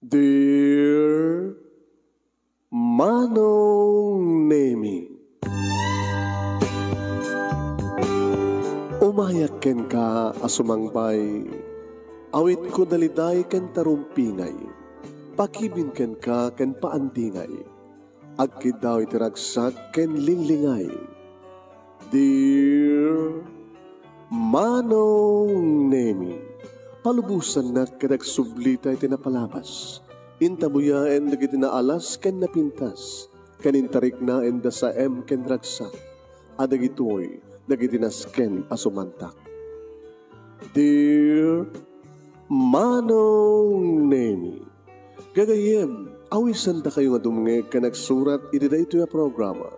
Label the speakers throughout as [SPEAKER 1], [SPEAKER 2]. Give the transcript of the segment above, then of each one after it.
[SPEAKER 1] Dear Manong Nemi, umayak ken ka asumangbay, awit ko daliday ken tarumpingay, pakibin ken ka ken paandingay, agkid daw itiragsak ken linglingay. Dear Manong Nemi, palubusan na kadagsublita iti napalabas. Intabuya en dagiti naalas ken napintas. Kanintarik na en da sa ken ragsak. Adagitoy dagiti nasken asumantak. Dear Manong Nemi, gagayem, awisan da kayo nga dumngeg ka nagsurat iti daytoy a programa.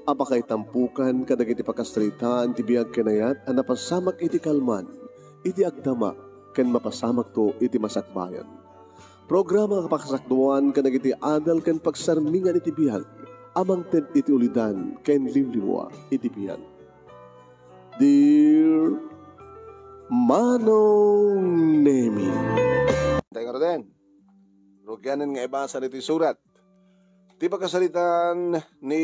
[SPEAKER 1] Apakay tampukan kadagiti pakastritaan ti biag kenayat a napasamak iti kalman, iti agdama, ken mapasamak to iti masakbayan. Programa kapakasakduan ken iti adal ken pagsarmingan iti bihag, amang ted iti ulidan ken limliwa iti bihag. Dear Manong Nemi.
[SPEAKER 2] Tayo ka rin. Rugyanin nga ibasa nito surat. Di ba kasalitan ni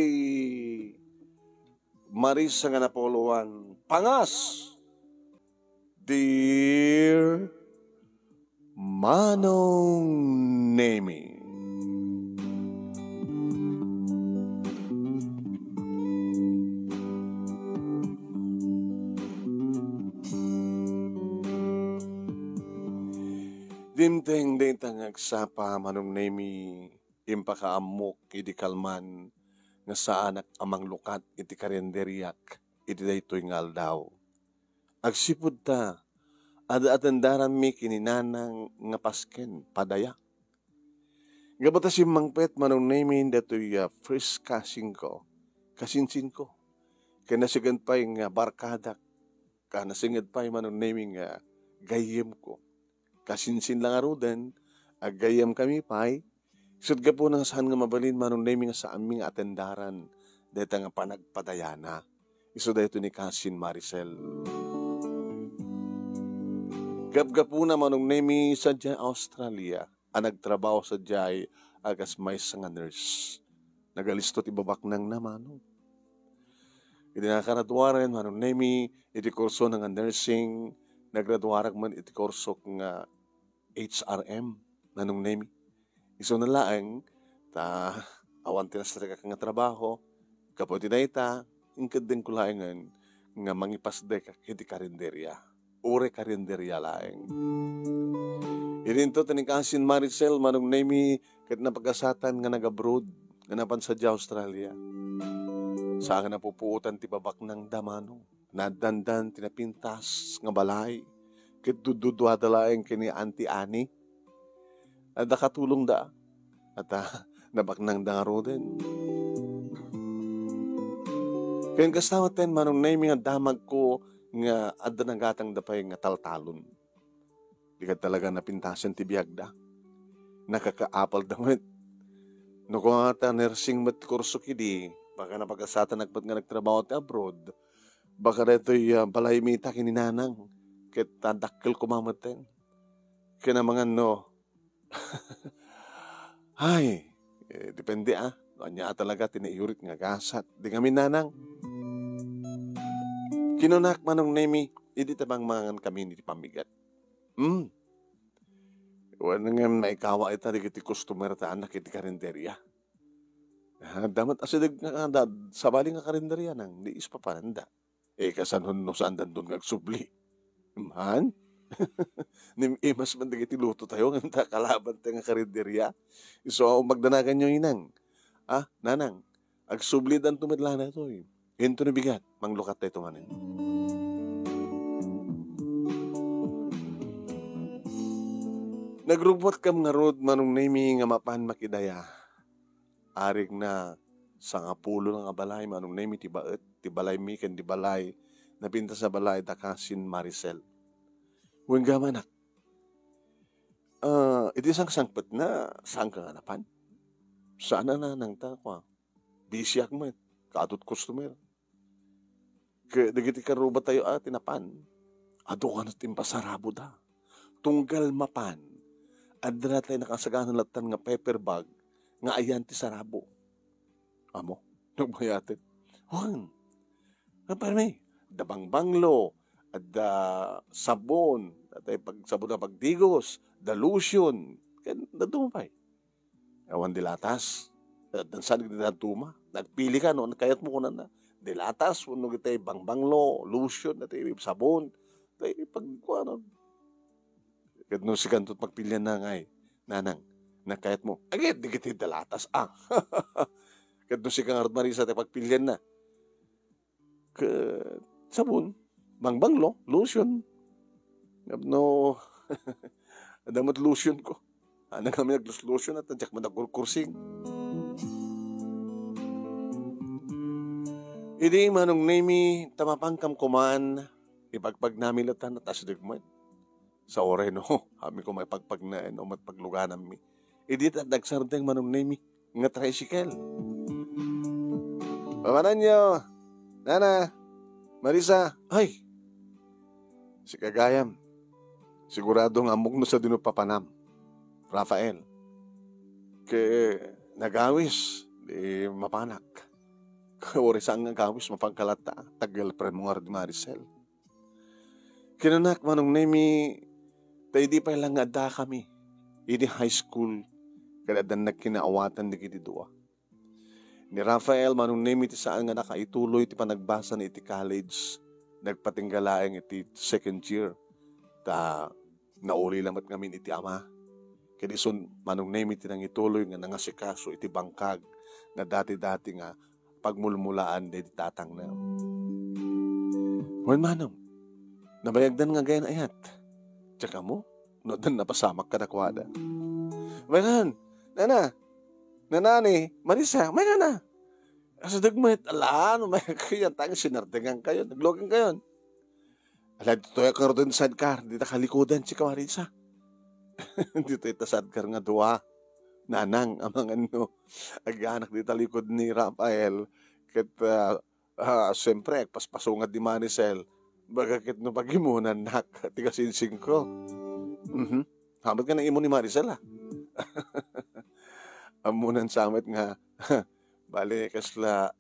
[SPEAKER 2] Marisa nga Napoluan? Pangas! Dear Manong Nemi, dimteng dintang agsapa Manong Nemi, impakaamok iti kalman nga sa anak amang lukat iti karenderiak iti daytoy ngal daw. Agsipud ta, ada-atendaran mi kininanang nga pasken, padaya. Gabata si Mangpet Manong Nemi datoy first casing ko, kasinsin ko. Kaya nasigad pa yung barkadak, kaya nasigad pa yung Manong Nemi nga gayem ko. Kasinsin lang arudan, gayem kami pa'y, isod ka po nang saan nga mabalin Manong Nemi nga sa aming atendaran, dito nga panagpadayana. Isod dito ni Kasin Maricel. Gabgapuna Manong Nemi sa dya Australia, nagtrabaho sa dya agas may nga nurse. Nagalistot ibabak nang namano. Iti nakaradwaran Manong Nemi, iti kurso ng nursing, nagradwarag man iti kurso nga HRM Manong Nemi. Iso na laang, awan tinasarga ka nga trabaho, kaputi na ita, ingkad din ko laangan, nga mangipasde ka iti karinderya. Ure karinderya laeng. Ininto taning Kasin Maricel Manong Nemi ket napag-asatan nga nag-abroad nga napan sa Australia. Sa nga napupuutan ti babak ng damano. Nadandan tinapintas nga balay ket dududuada laeng kini Auntie Annie. Ada katulong da at nabaknang dangaro din. Kaya kasamaten Manong Nemi nga damag ko nga adda ng gatang dapay nga taltalon. Di ka talaga napintasan ti biyagda. Nakakaapal damit. No kung ata nursing mat kurso kidi, baka napag-asatan nagpat nga nagtrabaho ti abroad, baka reto'y balay mita kininanang, ket tadakkel kumamaten. Kaya mga no, ay, depende Anya talaga tinaiurit nga gasat. Di kami nanang. Kinunak Manong Nemi, hindi tabang mangan kami ni pamigat. Wala nga naikawa ita di kiti customer ta anak iti karinderya. Damat asidag nga sabali nga karinderya nang di ispaparanda. Kasanhon no saan dandun ngagsubli. Man? Mas mandag iti luto tayo nga kalaban tayo nga karinderya. So magdanagan nyo inang. Nanang, agsubli dan tumadla na ito Hinto na bigat, manglukat tayo tumanin. Nagrubot kam nga rod Manong Nemi nga mapan makidaya. Arig na sa nga pulo nga balay Manong Nemi ti baet, ti balay mi ken ti balay, napinta sa balay da Kasin Maricel. Wengga manak. Iti sangpet na saan ka nga napan? Saan na nang takwa? Busy akmat, kaadot customer. Dagiti karuba tayo tinapan. Ado ka na timpasarabo da. Tunggal mapan. Adra tayo nakasaganan latan nga paper bag nga ayan ti sarabo. Amo, nagbayatin. Huwag, parang dabang banglo, at sabon, at pag sabon na pagdigos, the lotion, kaya nadumapay. Awan dilatas, at saan kita tuma, nagpili ka no, kayat mo kunan na, dilatas, uno kita bangbanglo, lotion, at sabon, at pagkuha, kaya no si kantot pagpilian na ngay, nanang, nakayat mo, agad, di kita dilatas, kaya no si kang Marisa, at pagpilian na, sabon, bangbanglo, lotion. No, adamot lotion ko. Ano kami nag-lotion at nadyak managkurkursing. Idi manong nami tamapangkam kuman, ipagpag namin latan at asidagmat. Sa ore no, kami ko may pagpag na matpaglugan nami. Idi at nagsardeng manong nami, nga tricycle. Pamanan nyo, Nana, Marisa, ay, si Kagayam, siguradong amok no sa dinupapanam, Rafael, nagawis, di mapanak, ori saan nga gawis, mapangkalata, tag-girlfriend mo nga di Maricel. Kinanak manong nemi, tayo di pa lang ada kami, ini high school, kada dan nagkinaawatan di kiti dua. Ni Rafael, manong name iti saan nga nakaituloy iti panagbasa ni iti college, nagpatinggalaeng iti second year, nauli lamat ngamin iti ama. Kaya son, manong name iti nang ituloy nga nangasikaso iti bangkag, nga dati-dati nga pagmulmulaan iti tatang na. Wan manong, nabayagdan nga gayan ayat. Tsaka mo, no dan napasamak ka nakwada. Mayroon, Nanani, Marisa, may nga na. Asa dagmit, alaan, may kayan, tanga sinartingan kayo, naglogan kayo. Ala, dito yung karoon sidecar, dito kalikudan si Marisa. Dito ito sidecar nga dua. Nanang, amang ano, aganak dito likod ni Rafael. Kat, siyempre, paspasungad di Maricel. Bagakit no pagimunan, nak, tiga-sinsing ko. Hamad ka na imo ni Maricel, amunan samit nga, bali kasla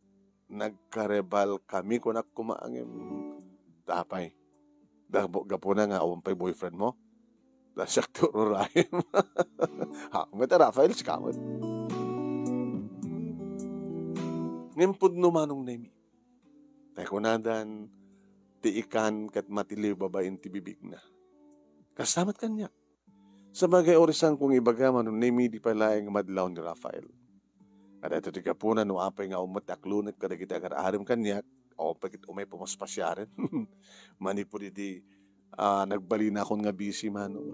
[SPEAKER 2] nagkarebal kami kung kumaangin tapay. Gapo na nga, umpay boyfriend mo. Dasyak turo rahim. Hakamit na Rafael, sikamit. Ngimpod numanong nemi. Tayo na dan, tiikan kat matili babayin ti bibig na. Kasamat kanya. Sa bagay orisan kung ibaga manong nemi di pala yung madlaw ni Rafael. At ito di kapunan no apay nga umataklunat kada kita karaharim kanyak o pagit umay pumaspasyarin. Manipod di nagbali na akong nga busy manong.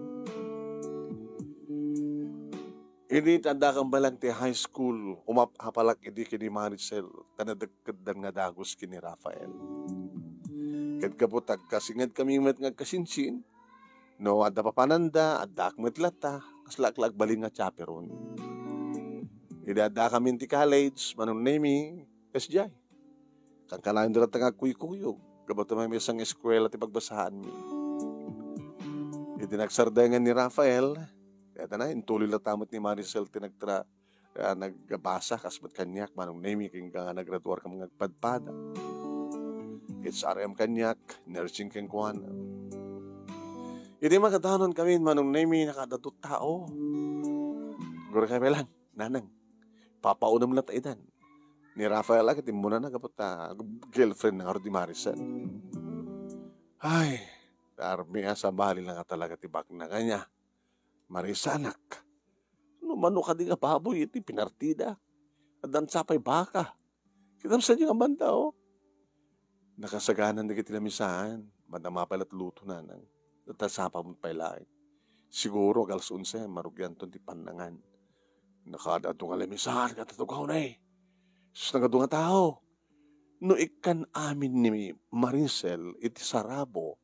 [SPEAKER 2] Ini tanda kang balang ti high school umapapalak idi kini Maricel tanadagkadan nga dagos kini Rafael. Kat kaputag kasingad kami met nga kasinsin. No, adda papananda, adda akmet lata, kaslaklag baling nga chaperon. Idada kami ti college, manong nemi, SJ. Kangkalain doon nga kuy-kuyog, kabato may isang eskwela ti pagbasahan mi. Nagsardengan ni Rafael, kaya na, intuloy latamot ni Maricel ti nagbasa, kasmat kanyak, manong nemi, king nga nagraduar ka mga padpada. It's RM kanyak, nursing keng kuwana. Hindi makadanon kami manong nemi nakadatot tao. Guro kami lang, nanang, papaunam na taidan. Ni Rafael agad, muna na kapot girlfriend ng Ardi Maricel. Ay, darmi sa bali lang talaga tibak na kanya. Marisa anak, mano ka di nga baboy, iti pinartida. Adan sapay baka. Kitam sa niyo nga banda, oh. Nakasaganan na kitilamisahan, madamapalat luto na nang. Natasapa mo pailain. Siguro alas 11, marugyan ton ti panangan. Nakadato nga lamisahan, katatugaw na eh. Sus nagado nga tao. No ikan amin ni Maricel, iti sarabo,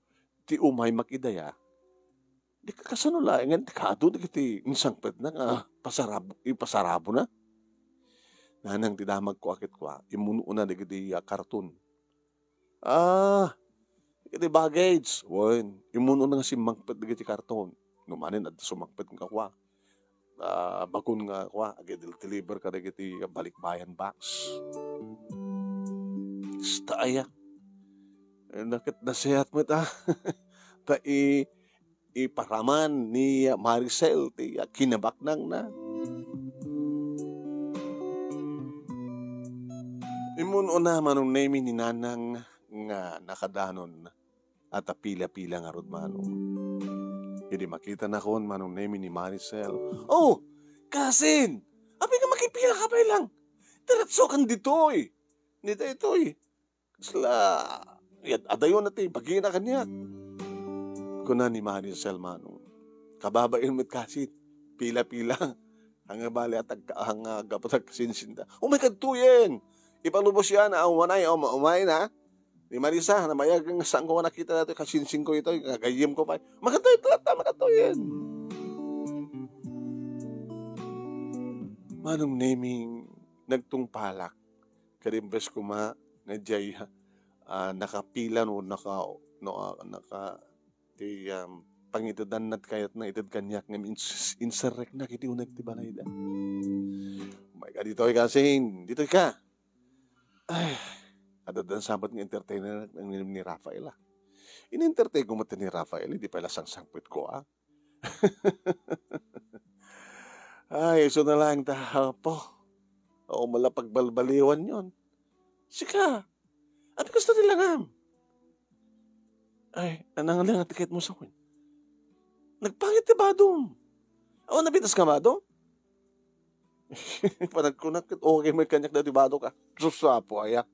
[SPEAKER 2] ti umay makidaya, di ka kasanulayan, ti kado, di kiti insangpet na nga, ipasarabo na. Nanang ti damag ko akit kwa, imunuuna di kiti karton. Iti baggage. Wan, imuno na nga si mangpet di karton. Numanin at sumangpet ng kakwa. bakun nga kwa, deliver ka na iti balikbayan box. Staya. Nakit nasayat mo ta. Ta iparaman ni Maricel ti kinabaknang na. Imun una manong name ni nanang nga nakadanon at pila-pila nga rod manong. Hindi makita na kon manong name ni Maricel. Oh, kasin! Abi nga makipila ka pa lang. Diretso kan ditoy. Nita itoy. Sila, adayon natin, pagiging na kanya. Kuna ni Maricel manong. Kababain mo't kasin. Pila-pila. Hanga bali at hanga gapatag kasinsinda. Oh my God, tuyen! Ipalubos yan, umay na. Ni Marisa, na mayagang saan ko nakita natin, kasinsin ko ito, kagayim ko pa. Makatoy, talata, makatoy yan. Manong naming nagtungpalak, karimbes ko ma, na jay, nakapila no, pangitudan nat kayat na itad kanyak ng insurrect na kiti unag ti balay da. Oh my God, dito'y kasin, dito'y ka. Ay, adadan sabat ng entertainer ni Rafael. In-entertain ko mata ni Rafael, hindi pala sang-sangpit ko Ay, so na lang po. O malapagbalbaliwan yon. Sika, ano gusto nila nga? Ay, anang lang ang tiket mo sa akin. Nagpangit ti badong. O, nabitas ka badong? Panagkunak, okay may kanyak na tibado ka. Susapo, ayak.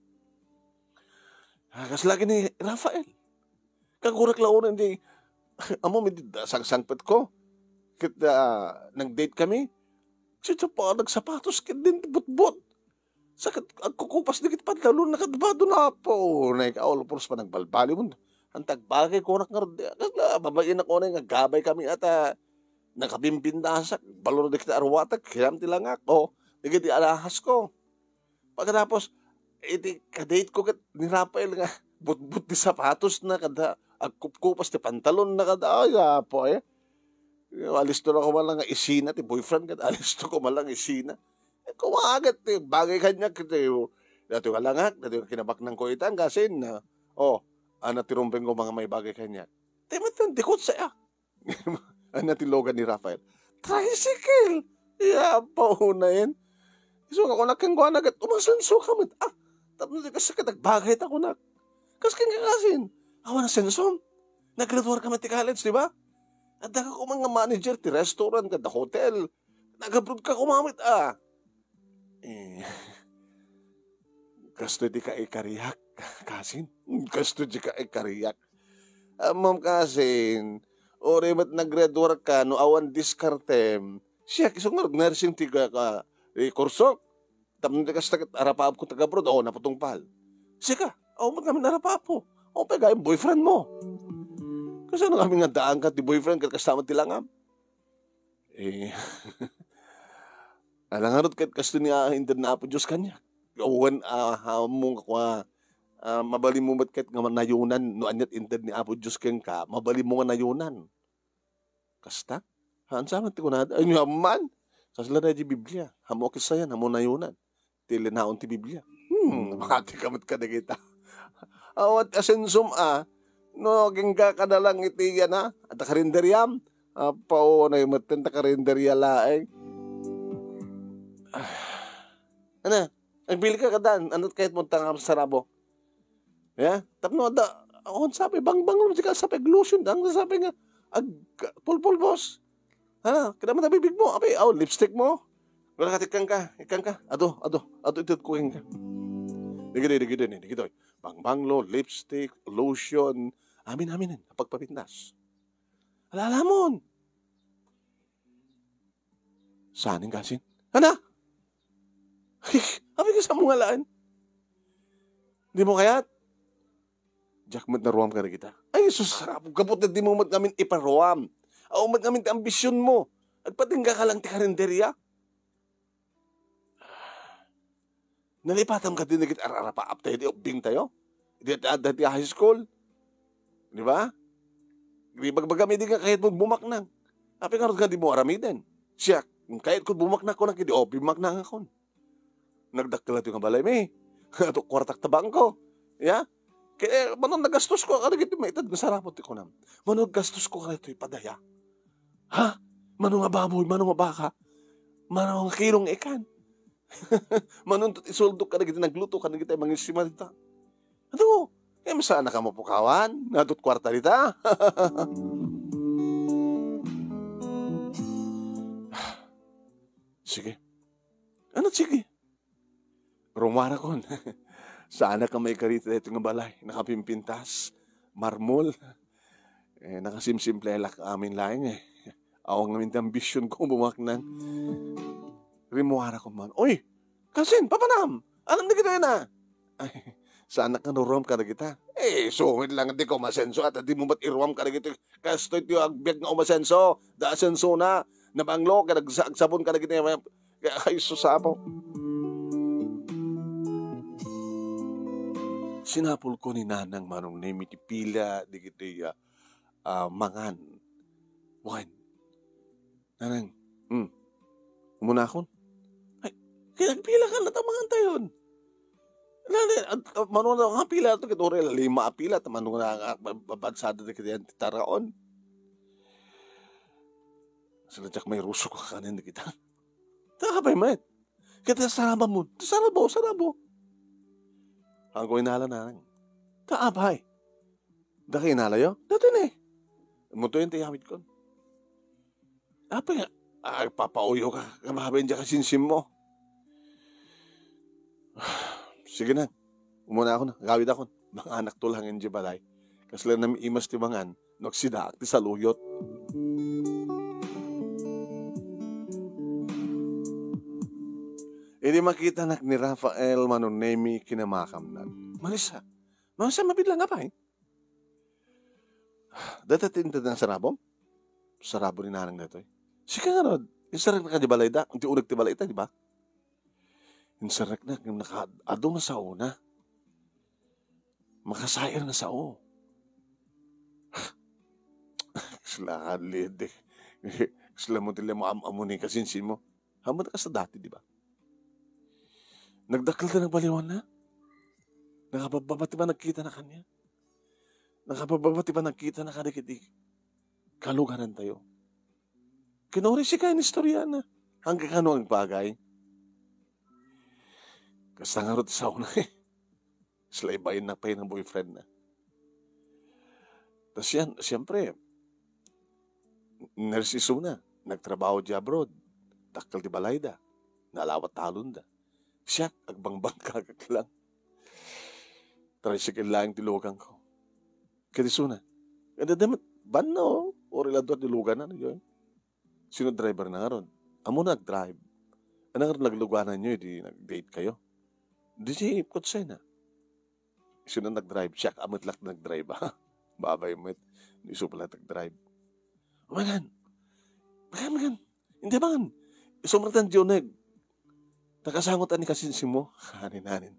[SPEAKER 2] Kas lagi ni Rafael. Kagurak laon, hindi. Amo, may sang-sangpit ko. Kita, nag-date kami. Sito pa, nagsapatos, kit din, but-but. Sakit, agkukupas na kit pantalon, nakadbado na po. Naikaolo, puros pa nagbalbali mo. Ang tagbagay, kurak nga, babayin ako na yung gabay kami at nakabimbindasak, balon na kita arwatak, kiram ti lang ako, nagiti alahas ko. Pagkatapos, kadate ko ni Rafael nga, but-but di sapatos na kada, agkupas ti pantalon na kada, ay po alisto na ko malang isina, ti boyfriend kada, alisto ko malang isina. Kumagat, bagay kanya, dati ka langak, dati ka kinabak ng kuitan, kasi na, tirumpeng ko mga may bagay kanya. Timatan, dikot saya. Natilogan ni Rafael. Tricycle! Yapaw na yan. So ako nakangguan agad, umasenso ka mat. Tapos kasi katagbagay ako na. Kasi kakasin. Awa na sensom. Nag-graduate ka mati college, di ba? At daga ko mga manager, ti restaurant, kada hotel. Nag-abroad ka kumamit, Kasto di ka ikariyak, kasin. Kasto di ka ikariyak. Ma'am kasin, ore mat nag-graduate ka, no awan diskartem. Siya, kisong nursing tiga ka, kurso. Tapos di ka sa arapap ko taga-abroad, naputungpal. Siya ka, mat kami narapap po. Pagayang boyfriend mo. Kasi ano kami nga daan ka, di boyfriend ka kasama tilangam. Alangarot kahit kasto niya hindi na apo Diyos kanya. Gawan mong mabali mo mat kahit nga nayunan, no anyat inted ni apo Diyos keng ka, mabali mo nga nayunan. Kasta? Haan sama ti kunada? Ay man! Sa sila na di Biblia. Hamo kisayan, hamo nayunan. Tilinaon ti Biblia. Makati kamot ka na kita. Awat asensum no gingga ka na lang iti yan at karinderyam. Pao na yung matin ta karinderya laeng. Ano? Nagbili ka kadan. Ano't kahit mo tanga sa sarabo? Yeah? Tapno da. Ako sabi, bang-bang naman ka sabi, glosyon. Ang sabi nga, pulpul boss. Kada mo nabibig mo. Abay, lipstick mo. Wala ka tikang ka. Ikang ka. Ado, ito kuhin ka. Digitoy. Bang-banglo, lipstick, lotion. Amin. Pagpapindas. Alalamon. Saning kasin? Hana? Abi ka sa mga laan. Di mo kayat? Jackmat na ruwam ka na kita. Ay, susarap. Kapot na di mo mat namin iparuwam. Mat namin ti ambisyon mo. Agpatingga ka lang ti karinderya. Nalipatam ka din na kita ararapa up tayo di obing tayo. Dati high school. Di ba? Bagbagami din ka kahit mo bumaknang. Api nga rin ka di mo aramiden. Siya, Kahit ko bumakna ko na kidi, bimakna ako. Nagdakkel ito yung balay, may. Ito, kwartak tabang ko. Ya? Kaya, manong nagastos ko, ano gito, may itad, masarapot ko na. Manong gastos ko ka ito, ipadaya. Ha? Manong nga baboy, manong nga baka, manong nga kilong ikan. Manong isoldo ka na gito, nagluto ka na gito, mga simalita. Ano? Eh, masana ka mapukawan? Nadot kwarta nita? Sige. Ano sige? Rumara kon. Sana ka may karita dito nga balay. Nakapimpintas. Marmol. Nakasimsimple lak amin laing eh. Ako nga minti ambisyon ko bumaknang. Rimuara ko man. Oy! Kasin, papanam! Anong na kita yun ah? Ay, sana ka nurom ka na kita. Sungit lang di ko masenso at di mo ba't iruam ka na kita. Kasto ito yung agbyag nga umasenso. Da asenso na. Nabanglo ka, nagsabon ka na kita. Kaya kayo susapo. Sinapol ko ni Nanang manong nemiti pila di kita mangan. Wine. Nanang, umuna akon. Ay, kinagpila ka na tamangan tayo. Manong nga pila ito, kitore, 5 pila, manong nga babadsada di kita yan titaraon. Saladyak may ruso ka kanin di kita. Takapay, mate. Kita saraba mo. Sarabo. Ang ko inala na lang. Taapay. Daki inala yo? Dati na eh. Muto yung tiyawit ko. Apa nga? Papauyo ka. Kamahabin dyan kasinsim mo. Sige na. Umuna ako na. Gawid ako. Mga anak to lang yung balay. Kasi lang namin imas tibangan. Nagsidaak ti saluyot. Hindi makita nak ni Rafael manunemi kinamakamnan. Marisa mabidlang nga pa eh. Datatin ng sarabom? Sarabo ni Nanang na ito eh. Sika nga rod. Insarek na ka di balay da. Ang tiunag ti balay ita, di ba? Insarek na. Nakaado na sa una. Makasayar na sa o. Sila kalid eh. Sila mo tila mo amunin kasinsin mo. Hamad ka sa dati, di ba? Nagdakil ka ng baliwan na? Nakababati ba nagkita na kanya? Nakababati ba nagkita na kadikiti? Kalugaran tayo. Kinori si kain istorya na. Hanggang kano ang bagay? Kasi nga rin sa una eh. Sila ibayin na pa yun ng boyfriend na. Tapos yan, siyempre, nurses una. Nagtrabaho di abroad. Takal di balay da. Nalawat talon da. Siya, agbangbang kakak lang. Tricycle lang tilugan ko. Kadisuna. Kada damat, ban na o. Orilador tilugan na. Yun. Sino driver na nga ron? Amo nag-drive. Ano nga nagluganan nyo, di nag-date kayo? Di siya ipkot siya na. Sino nag-drive? Siya, amot lang nag-drive ha. Babay mo it. Di so pala nag-drive. Magan. Hindi magan. Isumratan diyo nakasangot ani kasinsim mo. Hanin.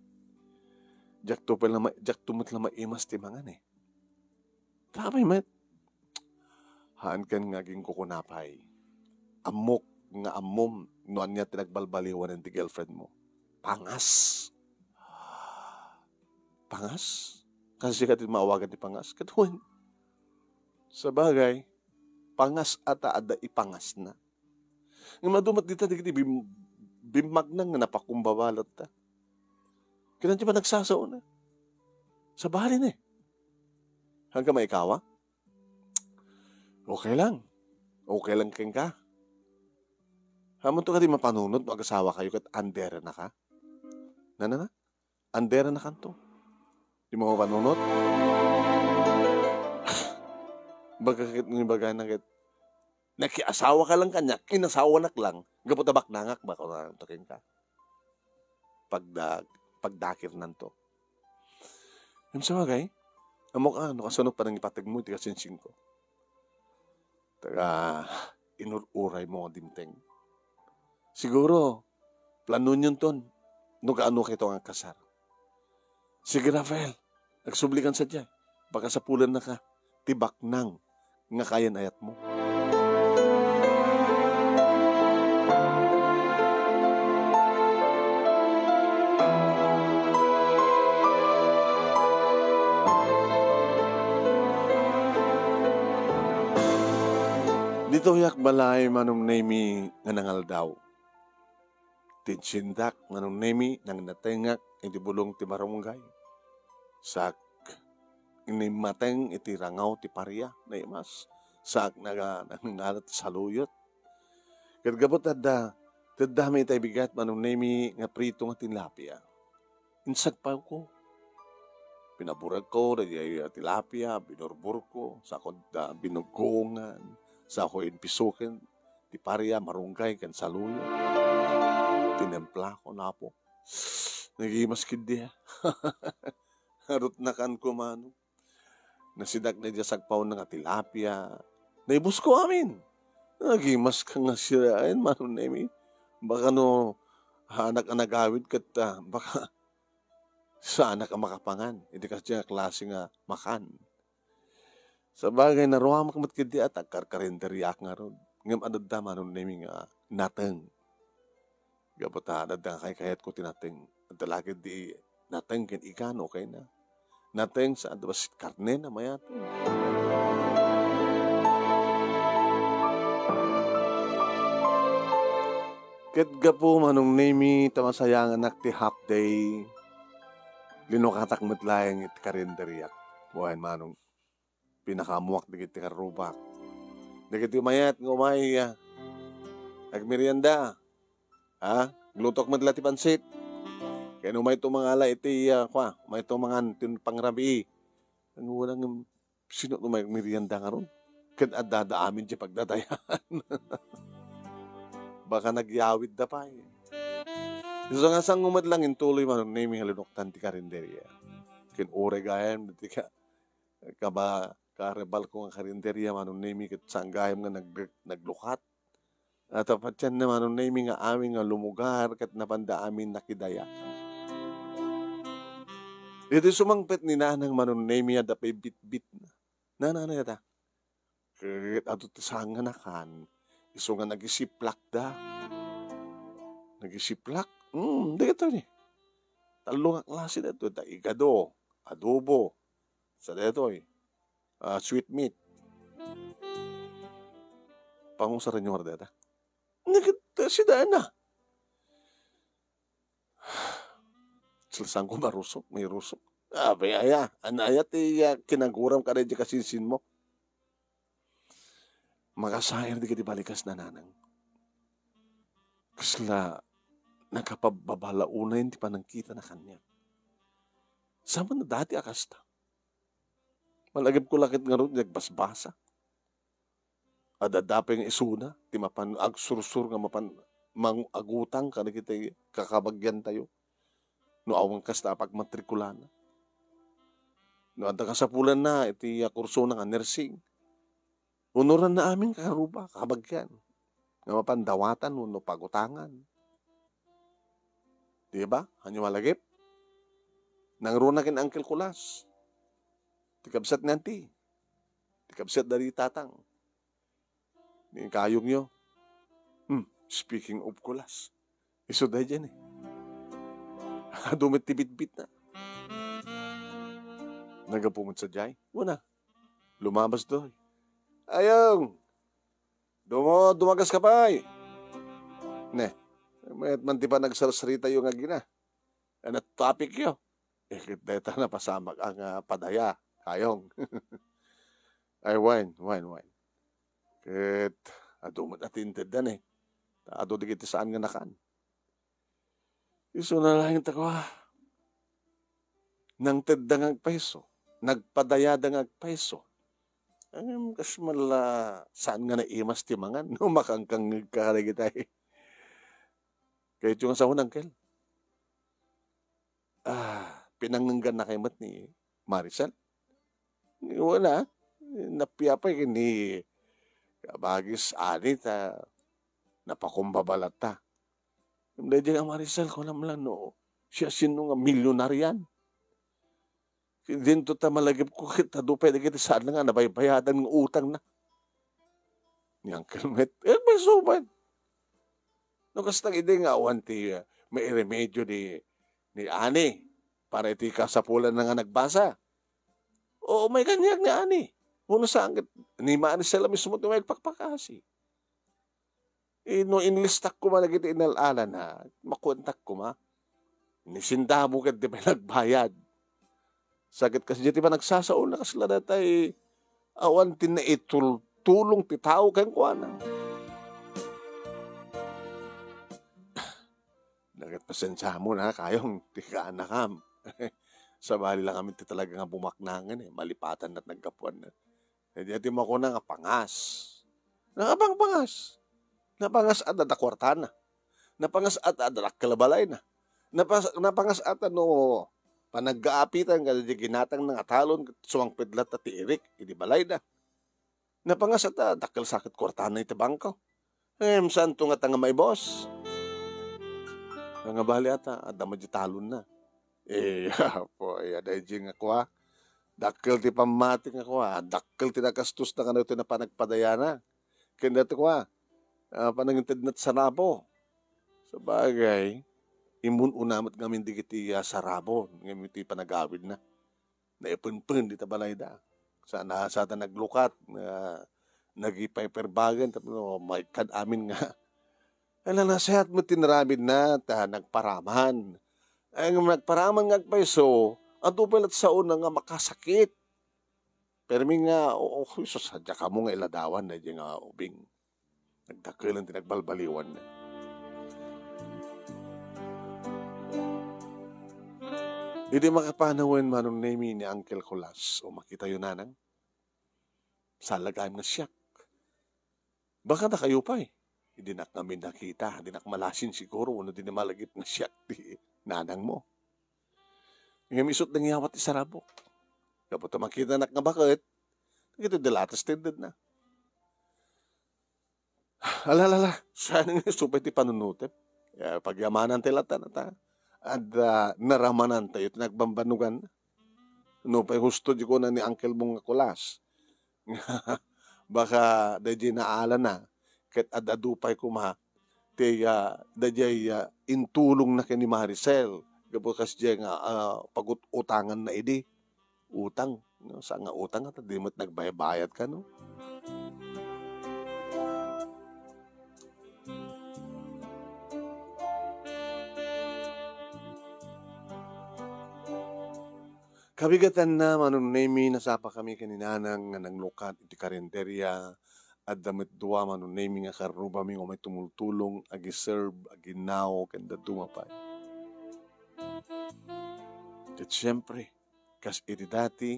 [SPEAKER 2] Jak tumot lang maimas timangan eh. Tapay met. Haan kan ngaging kukunapay. Amok nga amom noan niya tinagbalbaliwan ng girlfriend mo. Pangas. Kasi ka din maawagan ni Pangas. Katuan. Sa bagay, pangas ata ada ipangas na. Nga madumat dito, bimag nang napakumbabalot ta. Kailan di ba nagsasaw na? Sa bahalin eh. Hanggang may ikawa? Okay lang keng ka. Hamon to ka di mapanunod, mag-asawa kayo kat andera na ka. Na? Andera na kanto. Di mo mapanunod? Bagakit ng bagay na kit. Nakiasawa ka lang kanya, kinasawa nak lang. Gaputabak nangak ba kung nantokin ka? Pagdakir nanto. Yung sa bagay, amok kasunod pa ng ipatag mo, tiga sinsing ko. Taga, inururay mo dimteng. Siguro, planon yun ton, no kaano kito ang kasar. Sige Rafael, nagsublikan sa diyan. Baka sa pulan na ka, tibak nang nga kayan ayat mo. Ito'y akbalay manong nemi nga nangal daw. Tinsindak manong nemi nang natengak iti bulong ti barangay. Sak inimateng iti rangaw ti pariya na imas. Sak nangalat ti saluyot. Kadgabot adda, tadami tayo bigat manong nemi nga prito nga tinlapia. Insag pa ko. Pinaburag ko, tilapia, binurbur ko, sakod binugongan, sa ako inpisukin, ti pariya, marunggay, kan saluyo. Tinempla ko na po. Nagimas kindi. Harot na kan ko mano. Nasidak na dya sagpaw na nga tilapia. Naibus ko amin. Nagimas ka nga sirain, mano nemi. Baka no, anak ang nagawid kat, baka sa anak ang makapangan. Hindi kasi nga klase nga makan. Sa bagay na ruwa makamat kiti at karkarinderiak nga ron. Ngam adada manon nemi nga nateng. Gabota adada kay kayat ko tinateng. At talagid di nateng kin ikan okay na. Nateng sa adabas karne na mayat. Ket gapo manong nemi tamasayang anak ti half day. Linukatak matlayang iti karinderiak. Buhayin manong pinakamuak di kiti karubak. Di kiti mayat ng umay agmerienda. Ha? Glutok matla ti pansit. Kaya no may mga ala iti may ito mga pangrabi. Ang unang sino no may agmerienda nga ron? Kaya adada amin di pagdadayan. Baka nagyawid da pa eh. So nga sang umadlangin tuloy man nami halunoktan ti karinderya. Kinure gayan ti ka karebal ko nga karinderya man nami ket sanggayam nga naglukat. At apatyan na man nami nga amin nga lumugar ket napanda amin nakidaya. Ito sumangpet ni nanang manon nami adapay bit-bit na. Nanay ta. Ket adto ti sanganakan. Iso nga nagisiplak da. Nagisiplak? Hindi ka ni. Talong ang klase na ito. Igado, adobo, sa dito sweet meat. Pangusaran nyo nga dito. Sidaan na. Silasang ko marusok, may rusok. Bayaya, anayat kinaguram ka rin di kasinsin mo. Makasayar di ka di balikas na nanang. Kasla, nagkapababalaunay ti panangkita na kanya. Sama na dati akasta. Malagip ko lakit nga ron, nagbasbasa. Adadapeng isuna, ti mapan agsursur nga mapan mangagutang ka na kita kakabagyan tayo. No awang kasta pagmatrikulana. No anda kasapulan na, iti kurso na nga nursing. Unuran na amin karuba, kabagyan. Nga mapandawatan, no pagutangan. Diba? Hanyo malagip? Nangrunakin Uncle Kulas. Tikabsat nanti. Tikabsat dari tatang. Ni kayong nyo. Speaking of Kulas. Isuday dyan Dumit tibit-bit na. Nagapumot sa jay. Una. Lumabas doy. Ayong! Dumagas ka pa Ne. Mayat man di pa nagsarsarita yung agina. Ano topic yun? Deta na pasamak ang padaya. Kayong. Ay, wine. Ket, adumat atinted dan Ado di kita saan nga nakan. Iso na lang yung nang teddang agpeso. Nagpadaya dang agpeso. Kas mala saan nga naimas ti mangan. No, makangkang kakarigitay. Kahit yung sa unang kel. Pinanganggan na kay mat ni Maricel. Wala. Napiyapay ni kabagis anit napakumbabalat ta. Hindi dyan ang Maricel ko naman lang siya sino nga milyonaryan. Dito ta malagip ko kita dupay na kita saan nga nabaybayadan ng utang na. Ni Uncle Met. May suman. No, kastang ide nga awan ti may remedyo ni Ani para iti kasapulan na nga nagbasa. O may kanyag ni Ani. Una sa angkat, ni Maani sila mismo ito may pagpakasi. No inlistak ko man nagiti inalalan na, makontak ko ma. Nisinda mo kat di ba nagbayad. Sakit kasi di ba nagsasaon na kasla datay awan tin na tulong ti tao kayong kuana. Nagpasensya mo na kayong tika na kam. Sa bali lang kami ti talaga nga bumaknangan malipatan at nagkapuan na. Di mo ko na nga pangas. Pangas. Napangas at adakwarta na. Napangas at adakalabalay na. Napangas at panag-aapitan ka di ginatang ng atalon suwang pedlat at tiirik, hindi balay na. Napangas at adakal sakit kwarta na iti bangko. Saan to nga tanga may boss? Nga bali ata, adama di talon na. Po, aday di nga ko dakkel ti pamati nga ko dakkel ti nakastos na kano ito na panagpadayana. Kaya dito ko panangintid na't sarabo. Sa bagay, imun unamat ngamin di kiti sarabo. Ngamin ti panagawid na. Naipunpun di tabalay da. Sana sa naglukat. Nagipay-perbagan. May kad amin nga. Nasihat mo tinarabid na. Nagparaman. Ay nagparaman nga paiso. Ang tupilat sa una nga makasakit. Pero nga, sadya ka mo nga iladawan na di nga ubing. Nagdakilan din nagbalbaliwan na. Hindi makapanawin manong name ni Uncle Colas o makita yun nanang. Salagayam na siyak. Baka na kayo pa Hindi na kami nakita. Hindi na malasin siguro. Ano din na malagip na siyak di nanang mo. Yung isot ng yawat isarabok. Kapag makita na nga bakit, ito dilatas tindad na. Alalala, saan nga supay ti panunutip? Pagyamanan tayo lata na ta. At naramanan tayo, nagbambanugan na. No, pa'y husto di ko na ni Uncle mong Kulas. Baka dadya naala na, kahit adadupay ko ma, dadya intulong na kay ni Maricel. Kapag diya nga pag-utangan na idi. Utang. No? Saan nga utang at di mo't nagbayad ka, no? Kabigatan na manong name nasapa kami kaninanang nga nanglukat iti karinderya at damit duwa manong name nga karuba mi o may tumultulong agi-serve, aginaw, kanda dumapay. At siyempre, kas iti dati,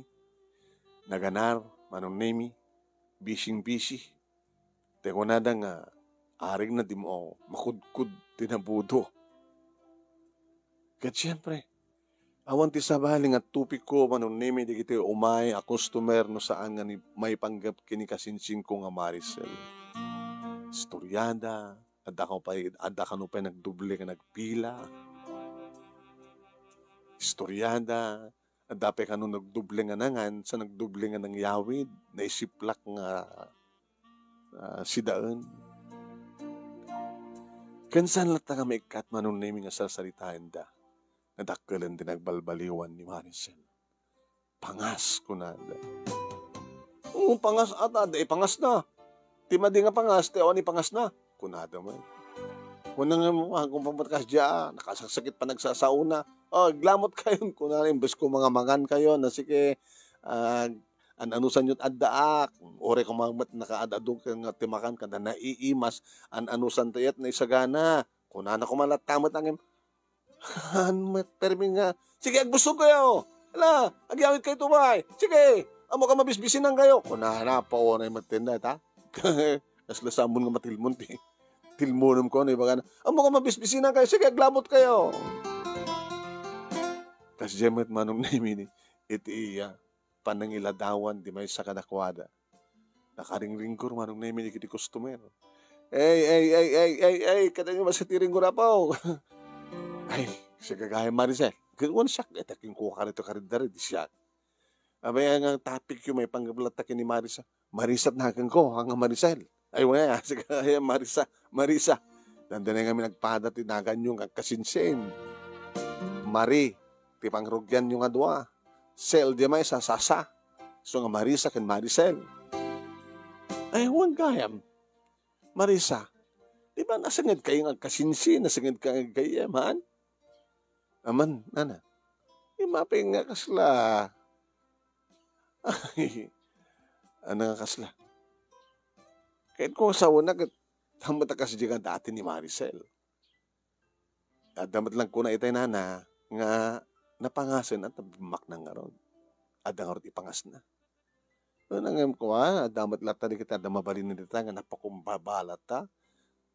[SPEAKER 2] naganar, manong name, bising-bisi. Teko nada nga, aring na di mo makudkud tinabudo. Kat siyempre, awan ti sabaling at tupik ko manong name di kiti umay a customer no saan nga ni may panggap kini kasinsin ko nga Maricel. Storyada, adda ka no pa nagduble nga nagpila. Storyada, adda pa ka no nagduble nga nangan sa nagduble nga nang yawid, naisiplak nga sidaan. Kansan lata nga may ikat manong name nga sasaritaan da. Nadakkelan din nagbalbaliwan ni Maricel. Pangas ko na. Pangas ata. Pangas na. Tima di nga pangas. Tiawan ni pangas na. Kunada man. Kung pamatkas dyan. Nakasaksakit pa nagsasauna. Glamot kayo. Kunada imbes ko mga mangan kayo. Na sige, anusan yun addaak. Ore kung mga nakaadadong nga timakan ka na naiimas. Anusan tayat na isagana. Kunada ko malatamat ang permin nga. Sige, agbusog kayo. Ala, agyawit kayo tumay. Sige, amo ka mabisbisin lang kayo. Kunana pa o na yung matinda, ta? Aslasambon nga matilmon, ti. Tilmonom ko na yung baga na. Amo ka mabisbisin lang kayo. Sige, aglabot kayo. Kas jemet manong namin, iti panangiladawan, di may sa kadakwada. Nakaring-ringkor manong namin, iti customer. Kadang yung masatiring ko na po. Ay, siya kagaya Maricel. Gawin siya. Etaking kuha ka rito karidari, di siya. Abay, ang topic yung may panggablatak ni Marisa. Marisa at nakan ko, hanggang Maricel. Ay, wala, siya kagaya Marisa. Dandan na kami nagpadat, tinagan yung kasinsin. Mari, tipang rugyan yung adwa. Sel, di may sasasa. So nga Marisa kan Maricel. Ay, huwag gayam. Marisa, Di ba nasangad kayo nga kasinsi, nasangad ka nga gaya, man? Aman, nana. Maping nga kasla. Ay, ano nga kasla. Kahit kung asawa na, damat kasi dyan dati ni Maricel. At damat lang ko na itay nana, nga napangasin at nabimak na nga ron. At nga ron ipangas na. Ano nga ko damat lang tadi kita, damabalin na dita, nga napakumbabalat ta.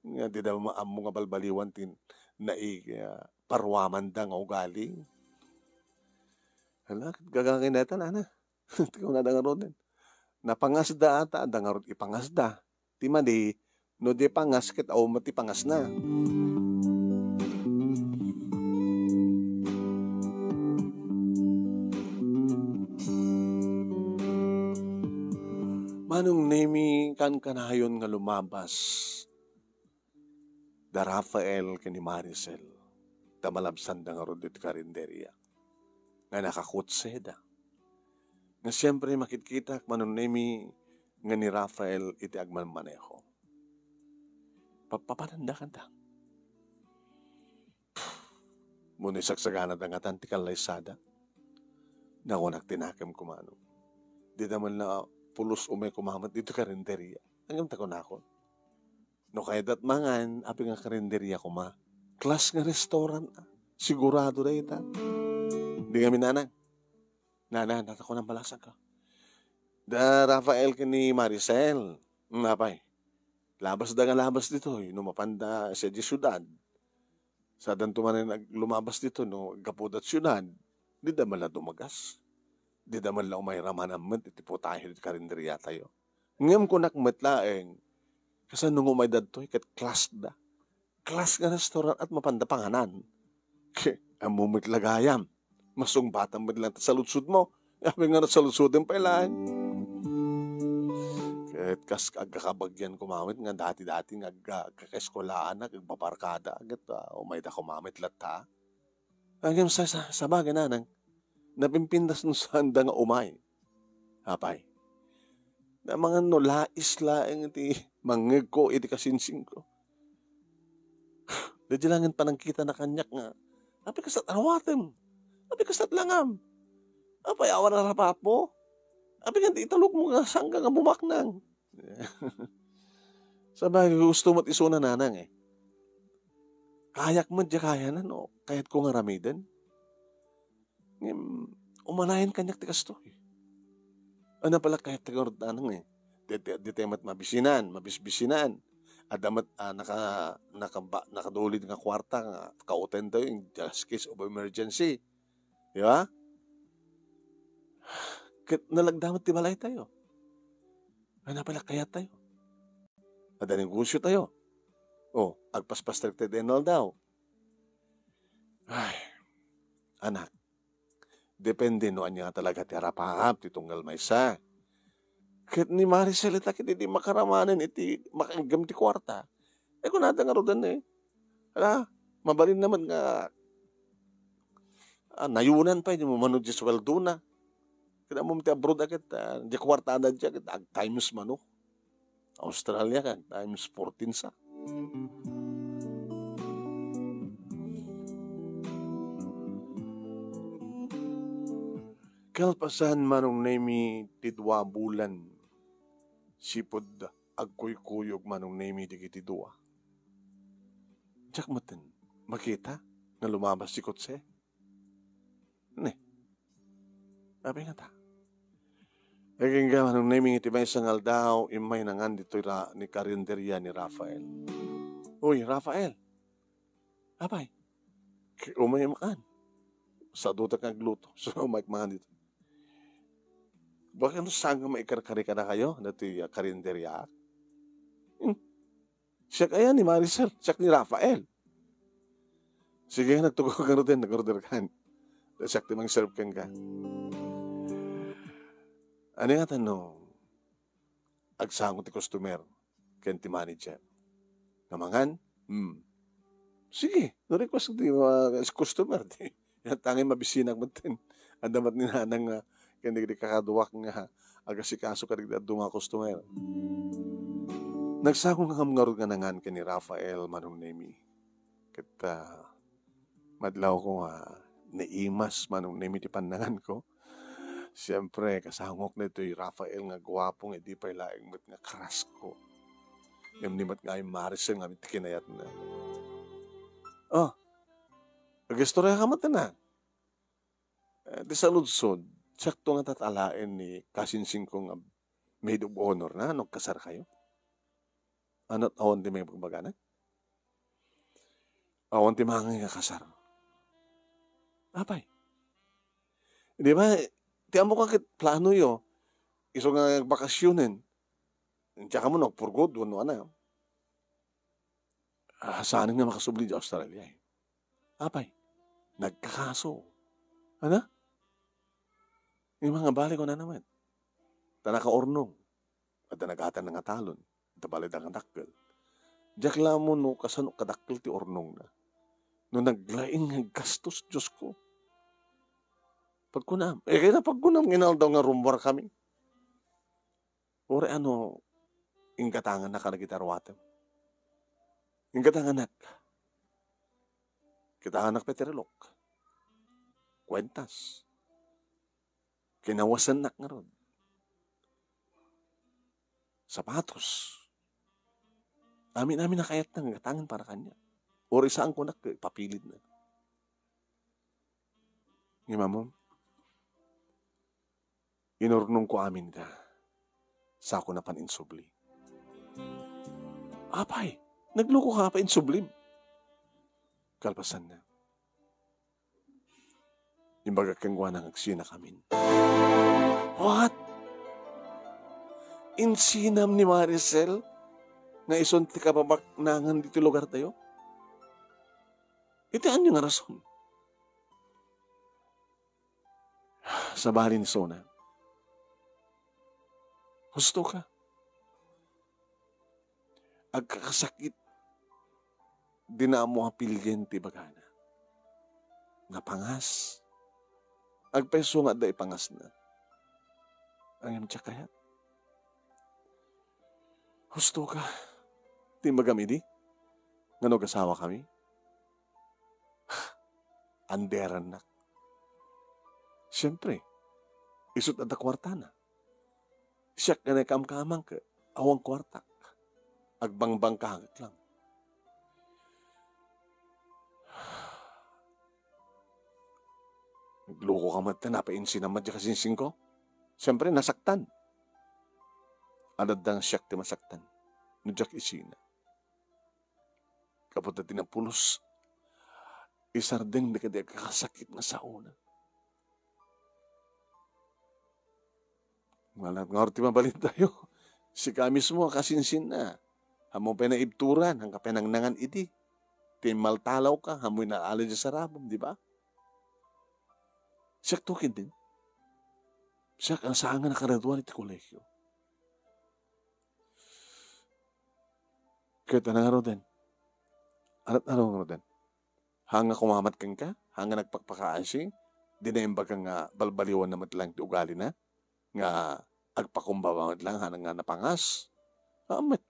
[SPEAKER 2] Nga di daw maamo nga balbaliwan tin na parwaman da nga ugali. Hala, gagangin na ito, nana. Ikaw na nga ron din. Napangasda ata, da nga ron ipangasda. Di man di, no di pangas, kit o mati pangas na. Manong nemi kan kanayon nga lumabas, da Rafael kani Maricel, da malabsan da nga ron dit karinderya. Nga nakakutse da. Nga siyempre makikita manong nemi nga ni Rafael iti agman maneho. Papananda ka ta. Muna saksagana da nga tantikal laysada. Nakunak tinakam kumano. Di naman na pulos umay kumamat dito karinderya. Hanggang tako na ako. No kaya dat mangan, api nga karinderya kuma. Klas nga restaurant. Sigurado na ita. Di kami nanang. Nanang, natako ng balasag ka. Da Rafael kini Maricel. Napay. Labas da nga labas dito. Numapanda siya di syudad. Sa dantuman na lumabas dito, no, gapudat syudad. Di daman na dumagas. Di daman lang may ramanamit. Iti po tayo dito karinderya tayo. Ngam ko nakmatlaeng. Kasi nung umay dadto, kat klas da. Klas nga restaurant at mapanda panganan. Ang mumitlagayam. Masong batang madlang sa lutsud mo. Sabi nga na sa lutsudin pa ilan. Kahit kas agkakabagyan kumamit nga dati-dati nga agkakaeskolaan na, agbabarkada agad umay da kumamit lata. Hanggang sa bagay na nang napimpindas nung sanda nga umay. Hapay. Na mga lais laeng iti mangeg ko iti kasinsing ko. Dadya langin pa nang kita na kanyak nga. Api kasat arawatem. Api kasat langam. Apay awan na rapat mo. Api nga italog mo nga sangga nga bumaknang. Sabagay gusto mo't isuna nanang eh. Kayak mo dya kaya na no. Kahit ko nga ramidan. Umanayan kanyak tikas to eh. Ano pala kahit tagarod nanang eh. Di temat mabisbisinan. Adamat nakadulid nga kwarta nga kauten tayo in just case of emergency. Di ba? Nalagdamat ti balay tayo. Ano pala kaya tayo? Ada negosyo tayo. O, agpas-pastricted enol daw. Ay, anak. Depende no anya talaga ti harap-harap ti tunggal maysa. Kahit ni Maricel ita kiti di makaramanin iti makagam ti kwarta. Eh kung nata nga rodan eh. Hala, mabalin naman nga nayunan pa, hindi mo manu di sweldo na. Kaya mo ti abroad agad, di kwarta na di agad, times mano. Australia kan, times 14 sa. Kalpasan manong nemi tidwa bulan, sipod agkuy-kuyog manong nemi di kiti dua. Diyak matin, makita nga lumabas si Kotse. Ne, sabi nga ta. Naging gawa nung naming itibay sangal daw, imay nangan dito ni karinderya ni Rafael. Uy, Rafael. Apay, umay makan. Sa duta kang gluto. So, umay makan dito. Baka ano saan nga maikarkari ka na kayo? Dati karinderya. Siya kaya ni Maricel. Siya ni Rafael. Sige, nagtugog ka rin din. Nag-order ka. Siya timang serve kang ka. Ano nga tanong? Agsango ti customer. Ken ti manager. Kamangan? Sige. No-request ti customer. Tangin mabisinak mo din. Ang damat ni nanang nga hindi kakaduwak nga agasikaso ka rin at mga customer. Nagsakong nga nga nangan ka ni Rafael manong nemi. Kita madlaw ko nga naimas manong nemi ti pandangan ko. Siyempre, kasangok na ito'y Rafael nga gwapong, edi pa ilaing mat nga karas ko. Yung nimat nga yung Maricel nga kinayat na. Oh, nag-istorya ka mata na. Di sa ludsod, sakto nga tatalain ni kasinsing kong maid of honor na, kasar kayo. Ano't awan di may pagbagana? Awan ti mga nga kasar. Apay. Di ba, tiyan mo kakit plano yo, iso nga bakasyonin. Tsaka mo nagpurgod, wano ana. Saan nga makasubli di Australia eh. Apay, nagkakaso. Ano? Yung mga balik ko na naman. Tanaka-ornong. At nagatan nga talon. Tabalid ang dakkel. Diyak lamon no, kasano kadakkel ti ornong na. No naglaing nga gastos, Diyos ko. Pagkunam. Kaya na pagkunam, ginaldaw nga rumbar kami. Ore ingkatangan na kanagitarwatem. Ingkatangan Kitanganak peterelok. Kwentas. Kinawasan nga ron. Sapatos. Amin nakayat ng tangan para kanya. Ore saan ko papilit na. Ngimamom. Inurnong ko amin ka. Sa ako na paninsubli. Apay, nagloko ka pa insublim. Kalpasan na. Yung baga kangwa ng agsina kami. What? Insinam ni Maricel? Nga isunti ka babaknangan dito lugar tayo? Itaan yung rason. Sa bali ni Sona. Gusto ka. Agkakasakit. Dinamo hapilyen ti bagana. Napangas. Agpeso nga da ipangas na. Ang iyong tsakayat. Gusto ka. Ti magamidi. Nga nag-asawa kami. Anderan na. Siyempre. Isut at kwarta na. Siya ka na kamkamang ka. Awang kwarta. Agbangbang kahangat lang. Nagluko ka mata, napainsin naman dyan kasinsing ko. Siyempre, nasaktan. Anad ang siyak ti masaktan. Nudyak isina. Kapot na tinapulos. Isardeng na kadi kakasakit na sa una. Malat nga orti mabalin tayo. Si ka mismo kasinsin na. Hamo pa na ibturan, hanggang penangnangan iti. Timaltalaw ka, hamoy na alay sa sarabam, di ba? Siya tukin din. Siya ang saan nga nakaraduan iti kolekyo. Kaya na nga Roden. Anat na nga Roden. Hanga kumamat kang ka, hanga nagpakpakaasi, di na yung bagang balbaliwan na matlang ti ugali na, nga agpakumbawa matlang, hana nga napangas. Amet.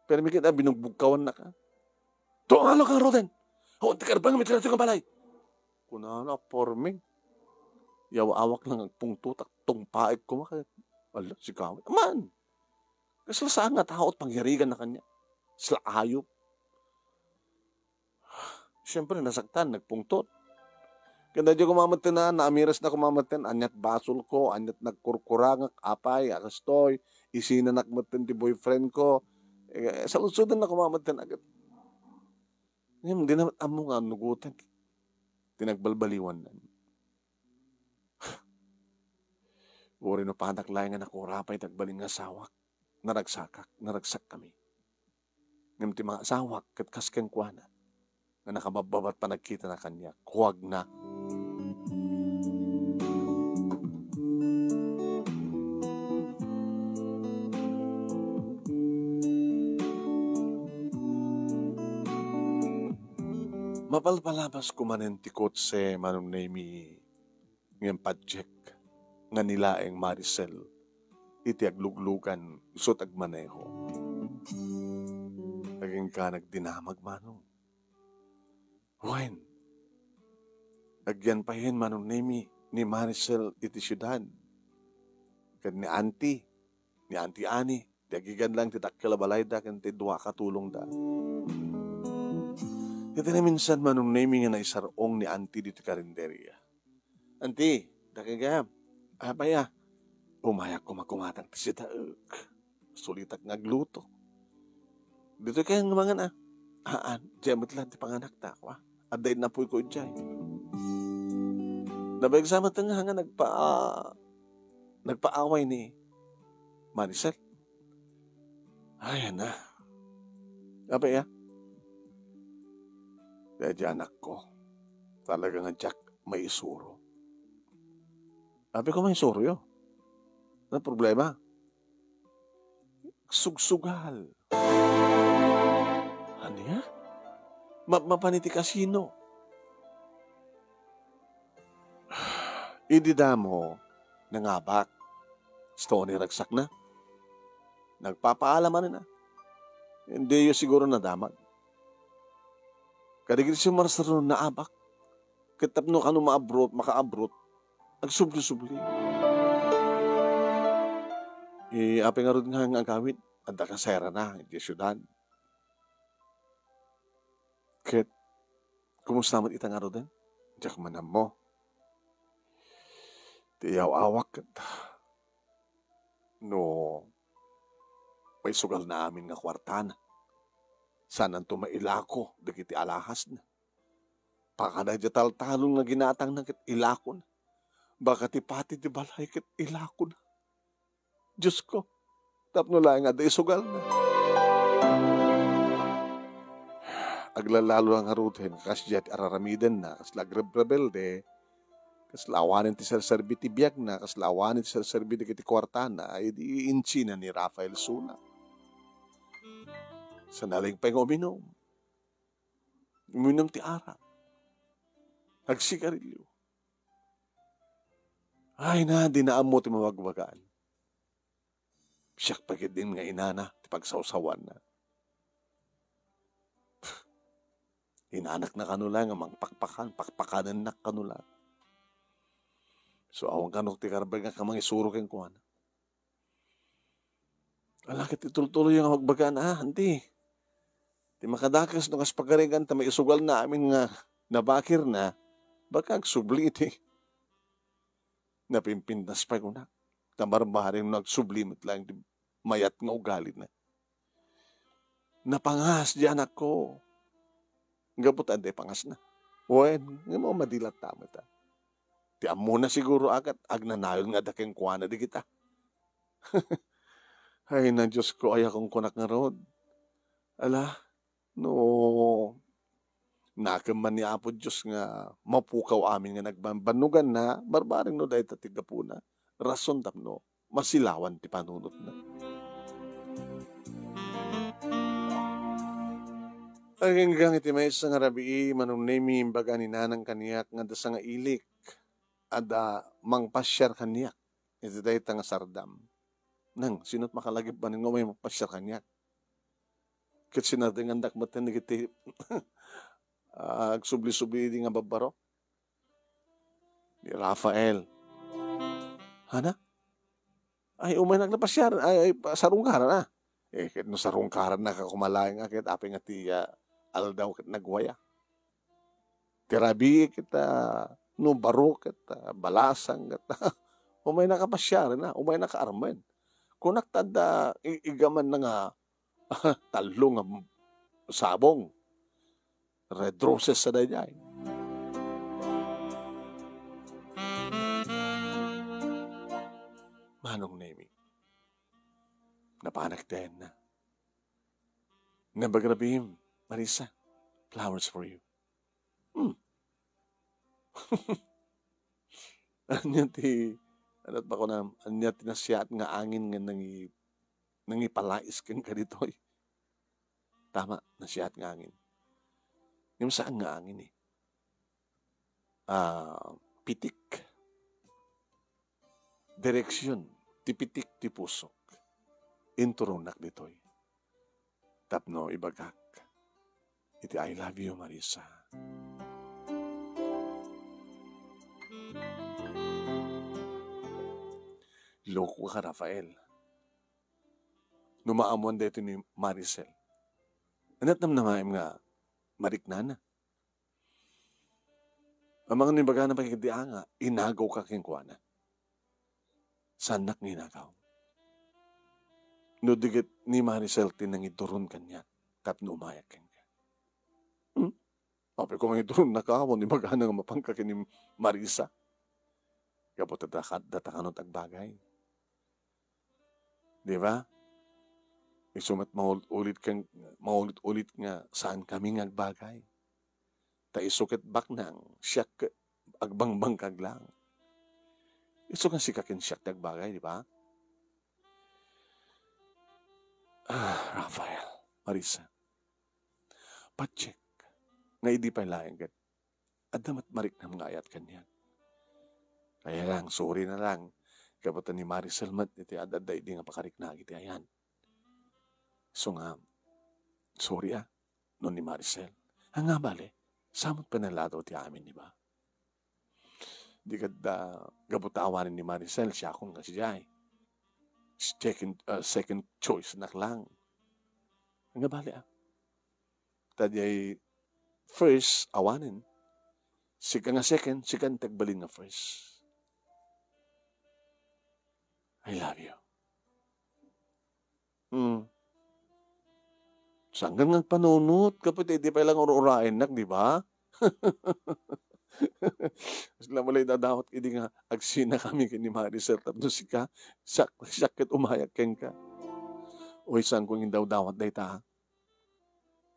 [SPEAKER 2] Pero may kita binugbugkawan na ka. Tuangalo ka Roden. Huwag tikarbang may tinato kang balay. Kunana, forming. Yawa-awak lang ang pungtutak, tungpaik ko maka. Ala, si Kawit. Aman! Kasi saan nga tao at pangyarigan na kanya. Sila ayop. Siyempre, nasaktan, nagpungtot. Kanda di kumamantin na, naamiras na kumamantin, anyat basol ko, anyat nagkurkurangak, apay, akastoy, isinanakmatin di boyfriend ko. Sa unsudan na kumamantin agad. Ngayon, di naman amo nga nugutan. Tinagbalbaliwan na. Uri no panak laing nga nakurapay tagbaling nga sawak. Naragsak kami. Ngayon ti mga sawak katkas kang kuwana. Nga nakabababat pa nagkita na kanya. Huwag na. Mapalpalabas ko manen ti kotse manong nemi ngayon padjek nga nilaeng Maricel iti agluglugan, isot agmaneho. Naging ka nagdinamag manong. Wen, agyan pa yun manong ni Maricel iti syudad. Kad ni Auntie Ani, dagigan lang ti takkalabalay da, kan ti dua katulong da. Ito na minsan manong nemi nga na isarong ni Auntie dito karinderya. Auntie, dakigam, apaya, umayak kumakumatang ti sita, sulitak ngagluto. Dito kaya ng mga na, diyamot lang ti panganak ta, aday na po ko dyan. Nabagsama ta nga nagpaaway ni Maricel. Ay, na. Apaya, kaya anak ko, talaga nga Jack, may isuro. Api ko may isuro yun. Ano problema? Sugsugal. Ano ya? Mapaniti kasino. Ididamo nangabak. Stony ragsak na. Nagpapaalaman na. Hindi yun siguro nadamag. Kadigil si Marcelo na abak. Kitapno ka nung maka-abrot, nagsubli-subli. Api nga rin nga agawin, anda kasera na, hindi syudad. Kit, kumusta man itang aro din? Diyak manam mo. Tiyaw awak kat. No, may sugal na amin nga kwartana. Sanan tumailako, dagiti alahas na. Pakana di taltalong na ginatang na kit ilako na. Baka ti pati di balay kit ilako na. Diyos ko, tapno lang nga di sugal na. Aglalalo ang harutin, kasya ti araramiden na, kaslagrebrebelde, kaslawanin ti serserbi ti biyak na, kaslawanin ti serserbi di kiti kwartana, ay di inchi na ni Rafael Suna. Sanaling pa yung uminom. Uminom ti ara. Nagsigarilyo. Ay na, dinaan mo ti mawagwagaan. Siyak pagid din nga inana, ti pagsawsawan na. Inanak na kanula nga pakpakanan na kanula. So awang kanok ti karabag nga kamang isuro keng kuhan. Alakit itultuloy yung magbagaan, hindi. Di makadakas nung aspagarigan ta may isugal na amin nga nabakir na, baka agsubli iti. Napimpintas pa ko na. Tamarbaharin nagsublimit lang, mayat nga ugali na. Napangas di anak ko. Gabot ande pangas na. Wen, nga mo madilat tama ta. Ti amo na siguro agad, agnanayon nga dakeng kuwana di kita. Ay na Diyos ko, ay akong kunak nga rod. Ala, no, nakaman ni Apo Diyos nga mapukaw amin nga nagbanugan na, barbaring no dahil tatiga po na, rason tapno, masilawan ti panunot na. Ang hanggang iti may isang rabi, manong nemi imbaga ni nanang kaniyak nga dasa nga ilik, ada mangpasyar kaniyak, iti dahi nga sardam. Nang, sinot makalagip ba nga may mangpasyar kaniyak? Kat sinadingan dakmatan na kiti agsubli-subli di nga babaro. Ni Rafael. Hana? Ay, umay nagnapasyar. Ay, sarungkaran na. Kit no sarungkaran na kakumalayan nga, kit api nga ti aldaw kit nagwaya. Tirabi kita, no baro kita, balasang kita. Umay nakapasyar na, umay nakaarman. Kung naktada, igaman na nga, talong nga sabong. Red roses sa dayay. Manong nemi. Napanak din na. Nabagrabim, Marisa, flowers for you. Anya ti, anat ba ko na, anya tinasyaat nga angin nga nangipalais kang kaditoy. Tama, nasyaat nga angin. Yung saan nga angin eh? Pitik. Direksyon. tipitik ti pusok. Inturunak ditoy. Tapno ibagak. Iti I love you, Marisa. Loko ka, Rafael. Numaamon dito ni Maricel. Anat namnamaim nga, mariknana. Ang mga nibaga na pakikidia nga, inagaw ka kingkwana. Sanak ninagaw. No digit ni Maricel tinang iturun kanya, tapno umayak kanya. Sabi ko nga iturun na ka, nibaga na nga mapangkaki ni Marisa. Kapot datakanot agbagay. Di ba? Isumat maulit-ulit nga saan kami ngagbagay. Ta isukit bak nang siyak agbangbang kaglang. Iso nga sikakin siyak nagbagay, di ba? Rafael, Marisa. Pacheck. Nga hindi pa laing gat. Adamat marik na mga ayat kanya. Kaya lang, sorry na lang. Kapatan ni Maricel mat, iti adaday di nga pakarik na iti ayan. So nga, sorry no ni Maricel. Nga bale, samot panalado ti amin, di ba? Di kada gabutawanin ni Maricel, siya akong nga siya second choice nak lang. Nga bale Tadyay first, awanin. Sika nga second, sika tagbalin nga first. I love you. Sanggang nga panunot, kapit hindi pa lang urain nak, di ba? Sila mulay dadawat, hindi nga agsina kami kini Maricel, tapos sika, sakit umayak ken ka. O isang kung hindi dawat day ta,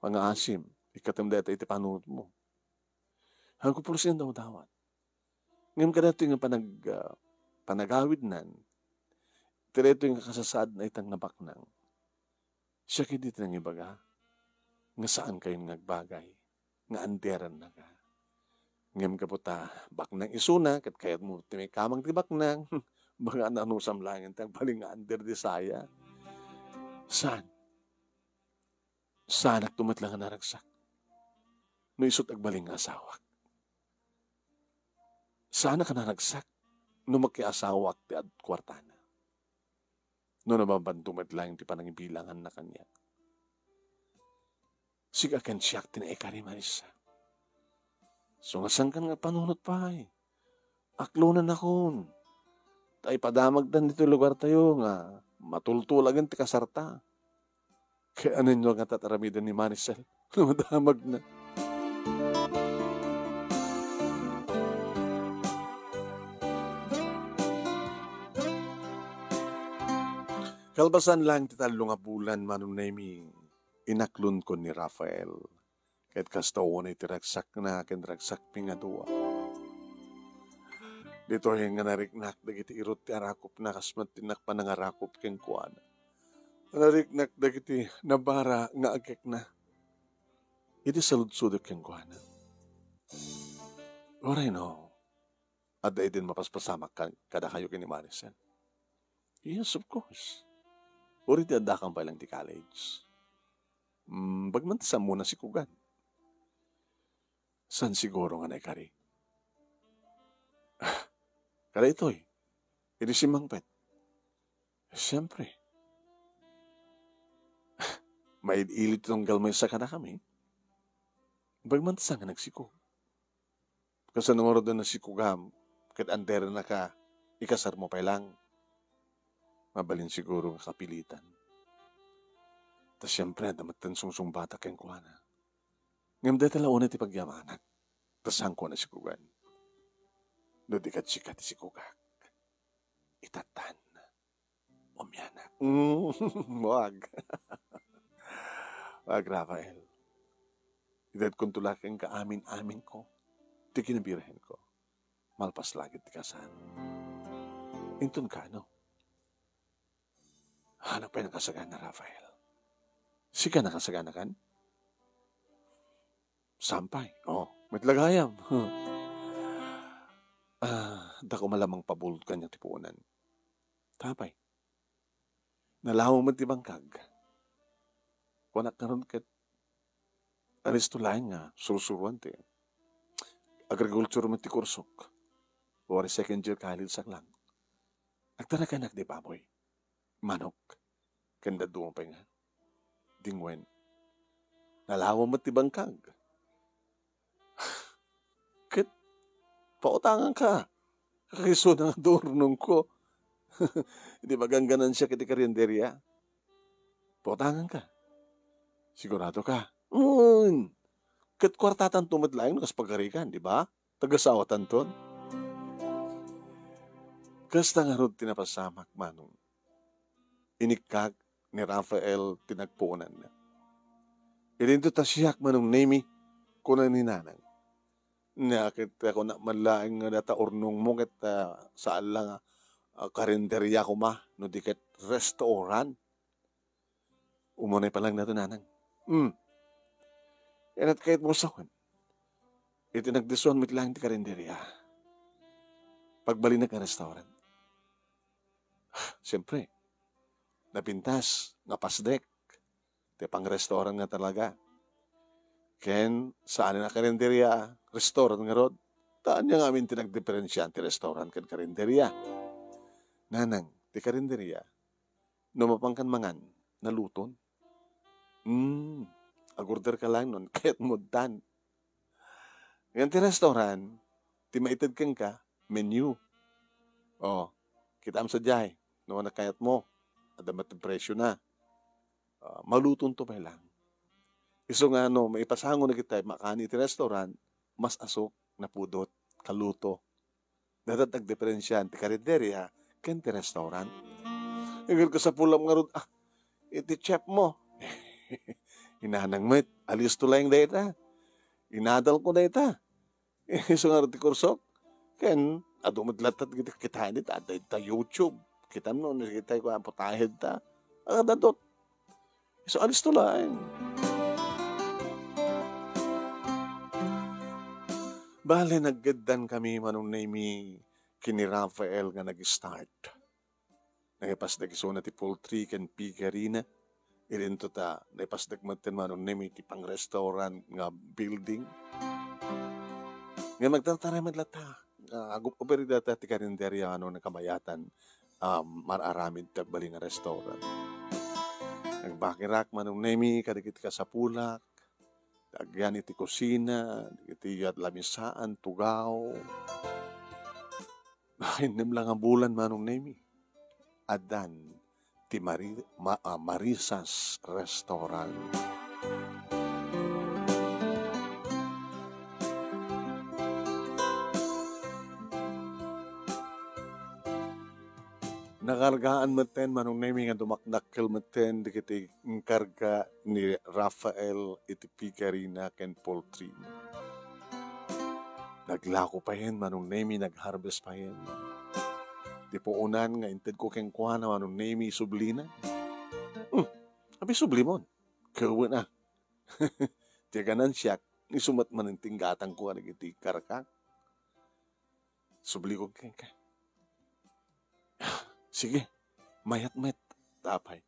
[SPEAKER 2] pang-asim, ikatam data iti panunot mo. Hanggang po siya dawat. Ngayon ka dito yung panagawid nan, tireto yung kasasad na itang nabaknang. Siya kiti nang ibaga, nga saan kayong nagbagay, nga anderan na ka. Ngayon ka po baknang isuna, kat kayat mo may kamang ti baknang, baga na anusam langin, baling nga ander di saya. Saan? Saan ak tumatlang nga naragsak? No isot agbaling nga asawak. Saan ka naragsak? No makiasawak ti ad kwartana. No nababantumat lang ti panangibilangan na kanya. Siga kan siyak tinaikari Marisa. So nga saan kan nga panunot pa Aklo na nakon. Tay padamagdan dito lugar tayo nga matultulagan ti kasarta. Kaya ano nyo nga tataramidan ni Maricel? Madamag na. Kalbasan lang ti talo nga bulan manong naimi inaklon ko ni Rafael. Kahit kastawa na itiragsak na akin ragsak pingadua. Dito yung nga nariknak dagiti irot ti arakop na kasmat tinak pa nangarakop ken kuana. Nariknak dagiti nabara nga agek na. Iti saludsudok ken kuana. Oray no. Ada din mapaspasamak kada kayo kini Maricel. Yes, of course. Uri ti adakang pa lang ti college. Bagmantasam muna si Kugan. San siguro nga naikari? Kada ito'y, iti si Mangpet. Siyempre. May ilit itong galmay sa kana kami. Bagmantasam nga nagsiko. Kasi nung oras na si Kugam, kahit antera na ka, ikasar mo pa lang. Mabalin siguro nga kapilitan. Tapos siyempre, damatan sungsung bata kayong kuhana. Ngam dahil talauna ti pagyamanak. Tapos hangko na si Kugan. Dodikat sikat si Kugak. Itatan. Umyanak. Wag. Wag, Rafael. Idad kong tulaking kaamin-amin ko. Ti kinabirahin ko. Malpas lagit ti kasan. Intun ka, no? Hanap pa yung nakasagana, Rafael. Sika nakasagana kan? Sampay. Matlagayam. Dako malamang pabulot kanya tipunan. Tapay. Nalawa man ti bangkag. Kunak karon ket alis to lain nga surusuruan ti agriculture man ti kursok. Or second year college lang. Agtarakanak di baboy. Manok. Kanda doon pa nga. Dingwen. Nalawa man ti bangkag. Ket pautangan ka. Kakiso na nga dornong ko. Hindi magangganan siya kiti karinderya. Pautangan ka. Sigurado ka. Ket kwartatan tumadlaing kas pagarikan, di ba? Tagasawatan ton. Kasta nga rod tinapasamak manong. Inikag ni Rafael tinagpuunan na. Ilinto ta siyak manong nemi kunan ni nanang. Nakit ako na malaing nga data urnong mo ket saan lang karinderya ko ma no diket restaurant. Umunay pa lang na to nanang. Yan at kahit mo sakon. Ito nagdisuan mit lang ti karinderya. Pagbali na ka restaurant. Siyempre, napintas, napasdek. Te pang restaurant nga talaga. Ken, saan na karinderya, restaurant nga rod. Taan niya nga amin tinagdiferensyan ti restaurant ken karinderya. Nanang, ti karinderya, numapang kan mangan, naluton. Agorder ka lang nun, kaya't mudan. Ngayon ti restaurant, ti maitid kang ka, menu. Kita am sadyay, no na kayat mo, adamat ang presyo na. Maluton to pa lang. Iso nga maipasango na kita, makani ti restaurant, mas asok na pudot, kaluto. Dadat nagdiferensyan, ti karinderya, ken ti restaurant. Igil ko sa pulam nga rod, iti chef mo. Inanang met, alis to lang data. Inadal ko data. Iso nga rod ti kursok, ken, adumadlatat kita ni ta YouTube. Kita mo, nakikita ko ang putahed ta. Ang dadot. So, alis to lang. Bale, naggadan kami manong nami kini Rafael nga nag-start. Nagipasdag iso na ti poultry ken pigarina. Ilinto ta, nagipasdag matin manong nami ti pang restaurant nga building. Nga magtatara madlata. Agup ko beri data ti karinderya nakamayatan mararamid tagbali nga restaurant. Nagbakirak manong nemi kadikit ka sa pulak, dagyan iti kusina, iti lamisaan, tugaw. Nakinim lang ang bulan manong nemi. Adan ti Marisas Restaurant. Nakargaan maten manong nemi nga dumakdakkel maten dikiti karga ni Rafael iti pigarina ken poultry. Naglako pa hen manong nemi nagharvest pa hen. Di po unan nga inted ko ken kuana manong nemi sublina. Abi sublimon. Kawa na. Tiaganan siya isumat man ang tinggatang ko iti karka. Subli ko ken ka. Sige, mayat-met, tapay.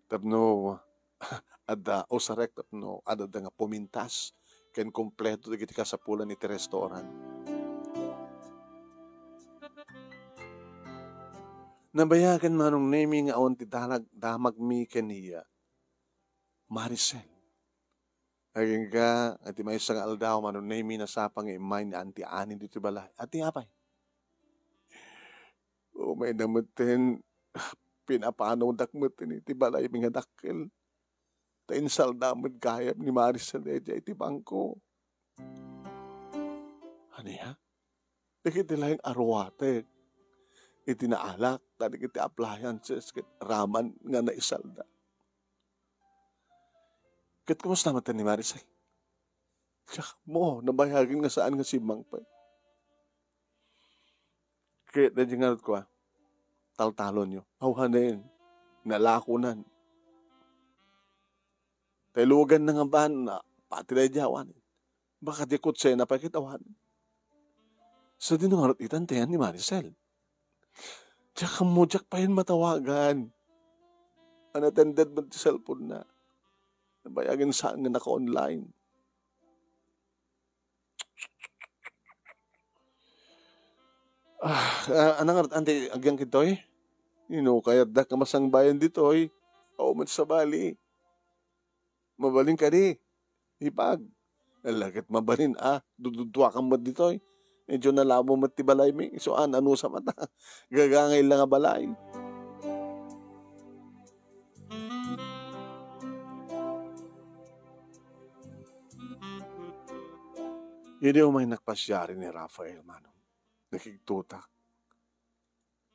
[SPEAKER 2] Tapno, ada osarek, tapno, ada nga pumintas, ken kompleto digiti ka sa pulan iti restaurant. Nabayagan manong nemi nga on ti damag mi kaniya, Maricel. Aging ka, at may isang aldaw manong nemi na sapang imay ni anti-anin dito balay. Ati apay. May namatin, pinapanong dakmatin iti balay mga dakil. Tainsal damad gayam ni Maricel Eja iti bangko. Ano ya? Dikiti lang arwate. Iti naalak, tadi kiti appliances, kit raman nga na isalda. Kit kumusta matan ni Maricel? Tsaka mo, nabayagin nga saan nga si Mangpay. Kit na dyan ko taltalon nyo. Awanin, nalakunan. Tailugan na nga ba na pati na jawan. Baka di kutse na pakitawan. Sa dinungarot itantayan ni Maricel. Tsaka mo, jak pa yun matawagan. unattended mo ti cellphone na. Nabayagin saan nga naka-online. Anang ante, agyang kitoy? Kaya da kamasang bayan ditoy. Mat sa bali. Mabaling ka di. Ipag. Lagit mabalin, dududwa kang mat ditoy. Medyo nalamo mat ti balay mi. So, ano sa mata? Gagangay lang nga balay. Hindi may nakpasyari ni Rafael, manong. Nakiktutak.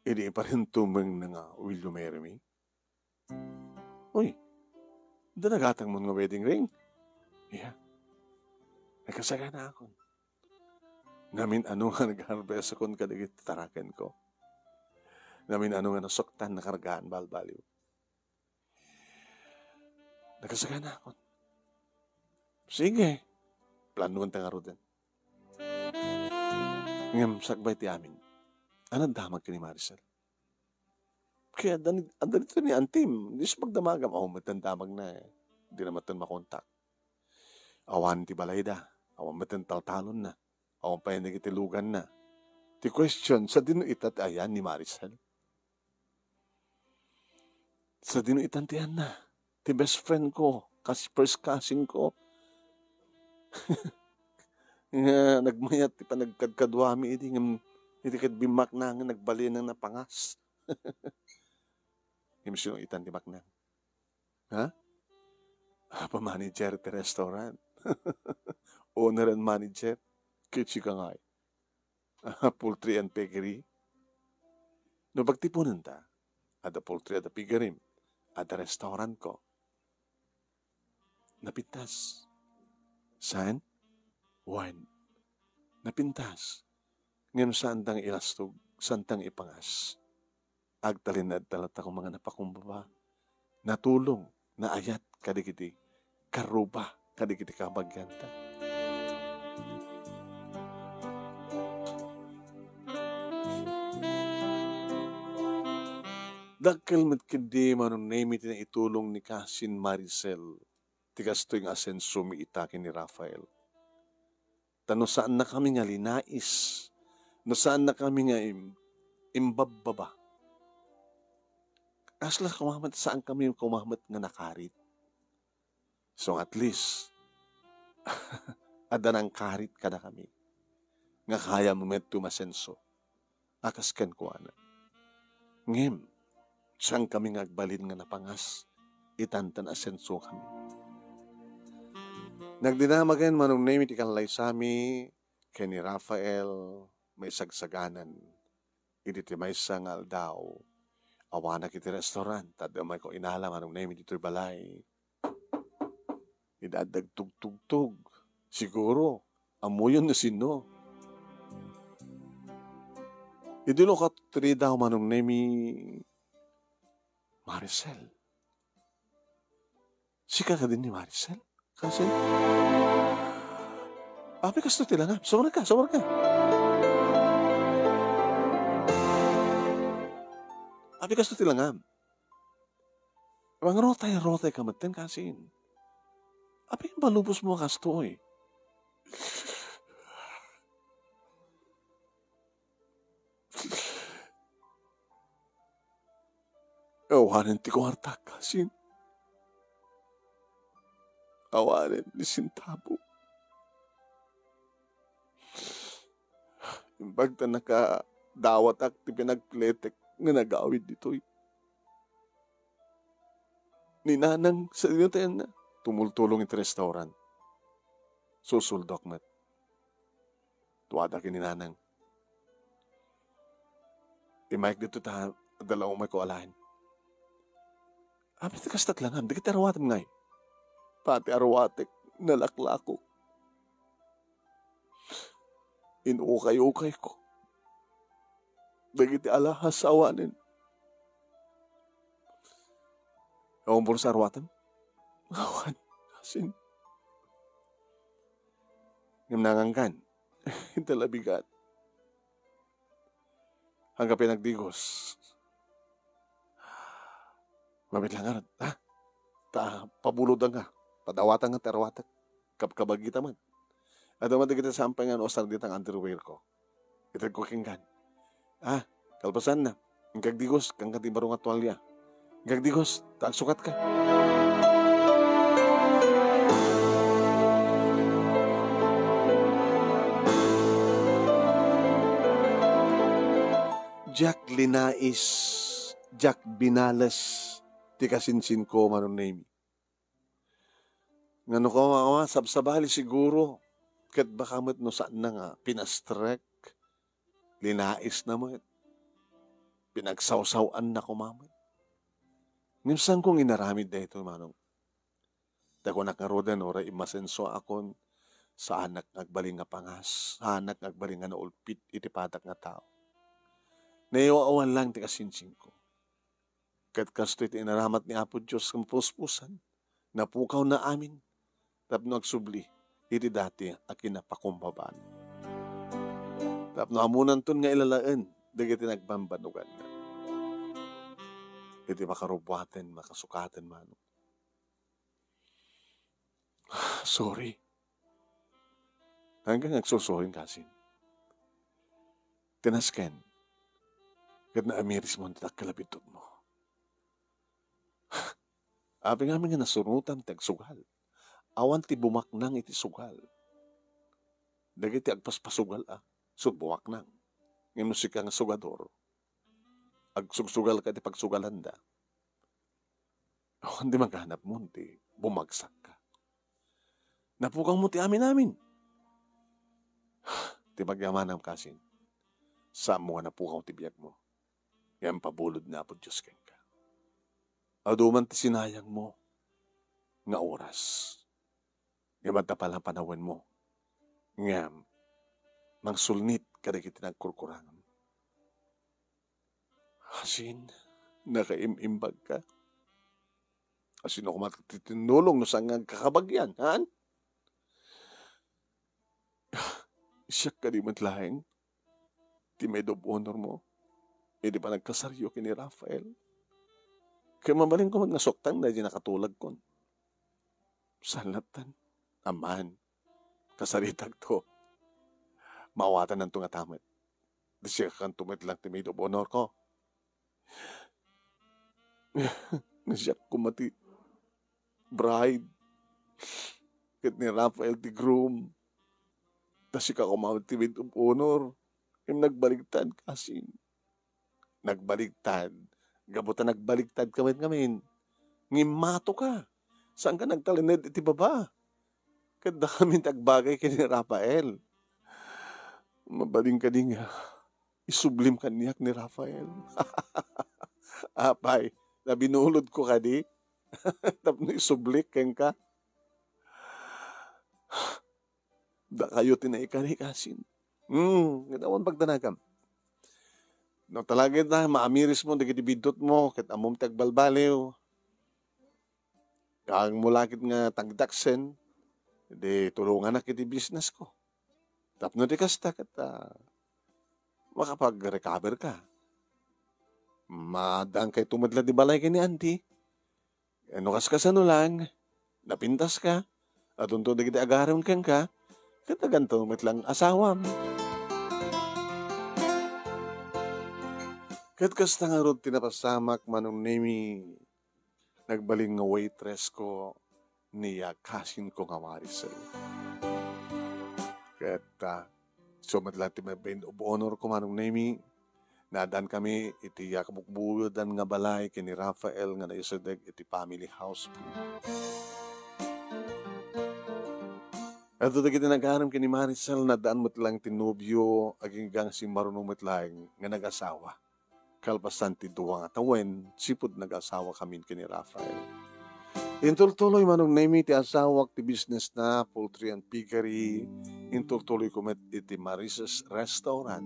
[SPEAKER 2] Hindi pa rin tumang na nga, will you marry me? Uy, danagatang mo nga wedding ring? Yeah. Nagkasaga na ako. Namin ano nga nag-harvest akong kadigit tarakan ko. Namin ano nga nasuktan na kargaan balbaliw. Nagkasaga na ako. Sige. Planuan ta nga ro din. Ngam sagbay ti amin. Anong damag ka ni Maricel? Kaya andalito ni Antim. Hindi siya magdamagam. Matandamag na eh. Hindi na matan makontak. Awan ti balay da. Awan matan taltalon na. Awan pa yung nagitilugan na. Ti question, sa dinuitat ayan ni Maricel? Sa dinuitan tiyan na. Ti best friend ko. First cousin ko. Nga nagmayat ti panagkadkadwami iti kat bimak na nga nagbali ng napangas. Imisyon itan ti makna. Ha? Pa-manager ti restaurant. Owner and manager. Kitsi ka nga. Poultry and piggery. No pagtipunan ta, ada poultry at piggery, ada restaurant ko. Napintas. Saan? One. Napintas. Ngayon saan tang ilastog, saan tang ipangas. Agtalinad talat ako mga napakumbaba. Natulong, naayat, kadigiti, karuba, kadigiti kabagyanta. Dakkel matkindi manong name iti na itulong ni Cousin Maricel. Tigas to yung asenso mi itakin ni Rafael. Tano saan na kami nga linais. No saan na kami nga imbababa. Asla kumamat saan kami kumamat nga nakarit. So at least, ada ng karit ka na kami. Nga kaya mo met tumasenso. Akas ken ko ana. Ngem, saan kami ngagbalin nga napangas. Itantan asenso kami. Nagdinamagan manong name iti kanlay sami, Kenny Rafael, may sagsaganan. Iti ti may sangal daw. Awanak iti restaurant, tada may ko inalam manong name iti balay. Idadag tugtugtug. Siguro, amuyon na sino. Idilo ka tri daw manong name Maricel. Sika ka din ni Maricel? Kasi, api kasto tila nga. Sawar ka. Api kasto tila nga. Mga rotay ka matin kasin. Api yung balubos mo kasto eh. Awanan ti ko hartak kasin. Awanan ni Sintabo. Imbag ta nakadawat ak ti pinagpletek nga nag-awid dito'y. Ninanang sa inyo tayo na tumultulong iti restaurant. Susuldok mat. Tuwada ki ninanang. Imayk dito ta dalawang may ko alahin. Apit kastat lang di kita arawatan ngay. Pati arawatek, nalaklako. Inukay-ukay ko. Dagiti alahas sa awanin. Ewan po sa arawatan? Awan, asin. Ngam nangangkan, intalabigat. Hanggang pinagdigos. Mamit lang nga, ha? Pabuludan nga. Padawatan nga, terawatan. Kapkabag kita man. At naman kita sampay nga, osar ditang underwear ko. Itag ko kinggan. Kalpasan na. Ang kagdigos, kang katibarong atwalya. Ang kagdigos, sukat ka. Jack linais, Jack binalas, ti kasinsin ko manunay mi. Ngano ko mga sabsabali siguro, kat baka mo't no saan na nga, pinastrek, linais na mo't, pinagsawsawan na ko mamit. Nimsan kong inaramid na ito, manong. Dako nakarodan, ora imasenso akon, sa anak ngagbaling nga pangas, sa anak ngagbaling nga naulpit, itipatak nga tao. Naiwawan lang ti kasinsin ko. Kat kasto iti inaramat ni Apo Diyos kang puspusan, napukaw na amin, tapno agsubli, iti dati akin napakumbabaan. Tapno amunan ton nga ilalaan, dagiti nagbambanugan nga. Iti makarubwaten, makasukatan man. Sorry. Hanggang nagsusuhin kasin. Tinasken. Kat na amiris mo ang kalabitod mo. Abi nga nga nasunutan ti agsugal. Awan ti bumaknang iti sugal. Dagiti agpaspasugal So bumaknang. Ngayon musika nga sugador. Agsugsugal ka ti pagsugalanda. Awan di maghanap mo ti bumagsak ka. Napukang mo ti amin. Ti magyamanam kasin. Saan mo nga napukaw ti biyak mo? Yan pabulod na po Diyos keng ka. Aduman ti sinayang mo nga oras. Ngayon palang panawan mo. Ngam, mangsulnit kada kiti nagkurkurangan. Asin, nakaimbag ka. Asin ako matitinulong no saan nga kakabagyan, haan? Siyak ka di matlaing. Ti medyo honor mo. Hindi pa nagkasaryo kini Rafael. Kaya mamaling ko magnasoktan na di nakatulag kon. Salatan, aman, kasaritag to. Mawatan ng tungatamat. Di siya kang tumit lang ti maid of honor ko. Nasyak kumati bride. Kit ni Rafael ti groom. Tas siya kumawat ti maid of honor. Yung nagbaligtad kasi. Nagbaligtad. Gabutan nagbaligtad kamin. Ngimato ka. Saan ka nagtalinid iti baba? Kada kami tagbagay kini Rafael. Mabaling ka din nga. Isublim ka niyak ni Rafael. Apay, nabinulod ko ka di. Tapno isublik keng ka. Da kayo tinaikari kasin. Ganawan pagdanagam. No talagid na, maamiris mo, dagiti bidot mo, kat amom tagbalbaliw. Ang mulakit nga tagdaksen, di tulungan na kiti business ko. Tapno di kasta, kat makapag-recover ka. Madang kay tumadla di balay kini auntie. Ano kaskasano lang, napintas ka, at unto dagiti agaram keng ka, kataganto lang asawam. Kat kasta nga rod tinapasamak manong nemi nagbaling nga waitress ko niya kasin ko nga Maricel. Kat sumadla ti mabain of honor ko manong nemi nadan kami iti kabukbudan nga balay kini Rafael nga naisadeg iti family house po. At ito kita nagharam kini Maricel nadaan mo't lang tinubyo aging gang si marunong mo't lang nga nag-asawa. Kalpasan ti duwang atawen, sipod nag-asawa kami kini Rafael. Intultuloy manong nemi ti asawak ti business na, poultry and piggery, intultuloy kumet iti Marisa's Restaurant.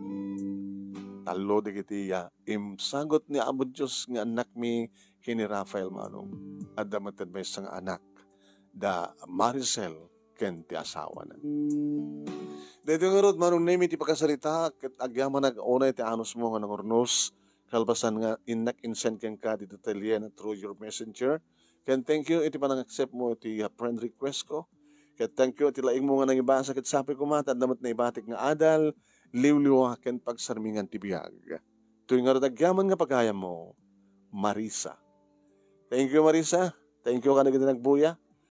[SPEAKER 2] Talo di kiti imsagot ni Amo Diyos nga anak mi kini Rafael manong. At damatad may isang anak, da Maricel ken ti asawa na. Dito nga rod manong nemi ti pagkasalita, ket agyaman nag-una iti anos mo nga nangurnos, kalbasan nga insend kang ka dito Teliana through your messenger. Ken thank you iti panang accept mo iti friend request ko. Ken thank you iti laing mo nga nang ibasa ket sapi ko matad damat na ibatik nga adal liwliwa ken pagsarmingan ti biag. Tuy nga radagyaman nga pagayam mo, Marisa. Thank you Marisa. Thank you ka na nagbuya.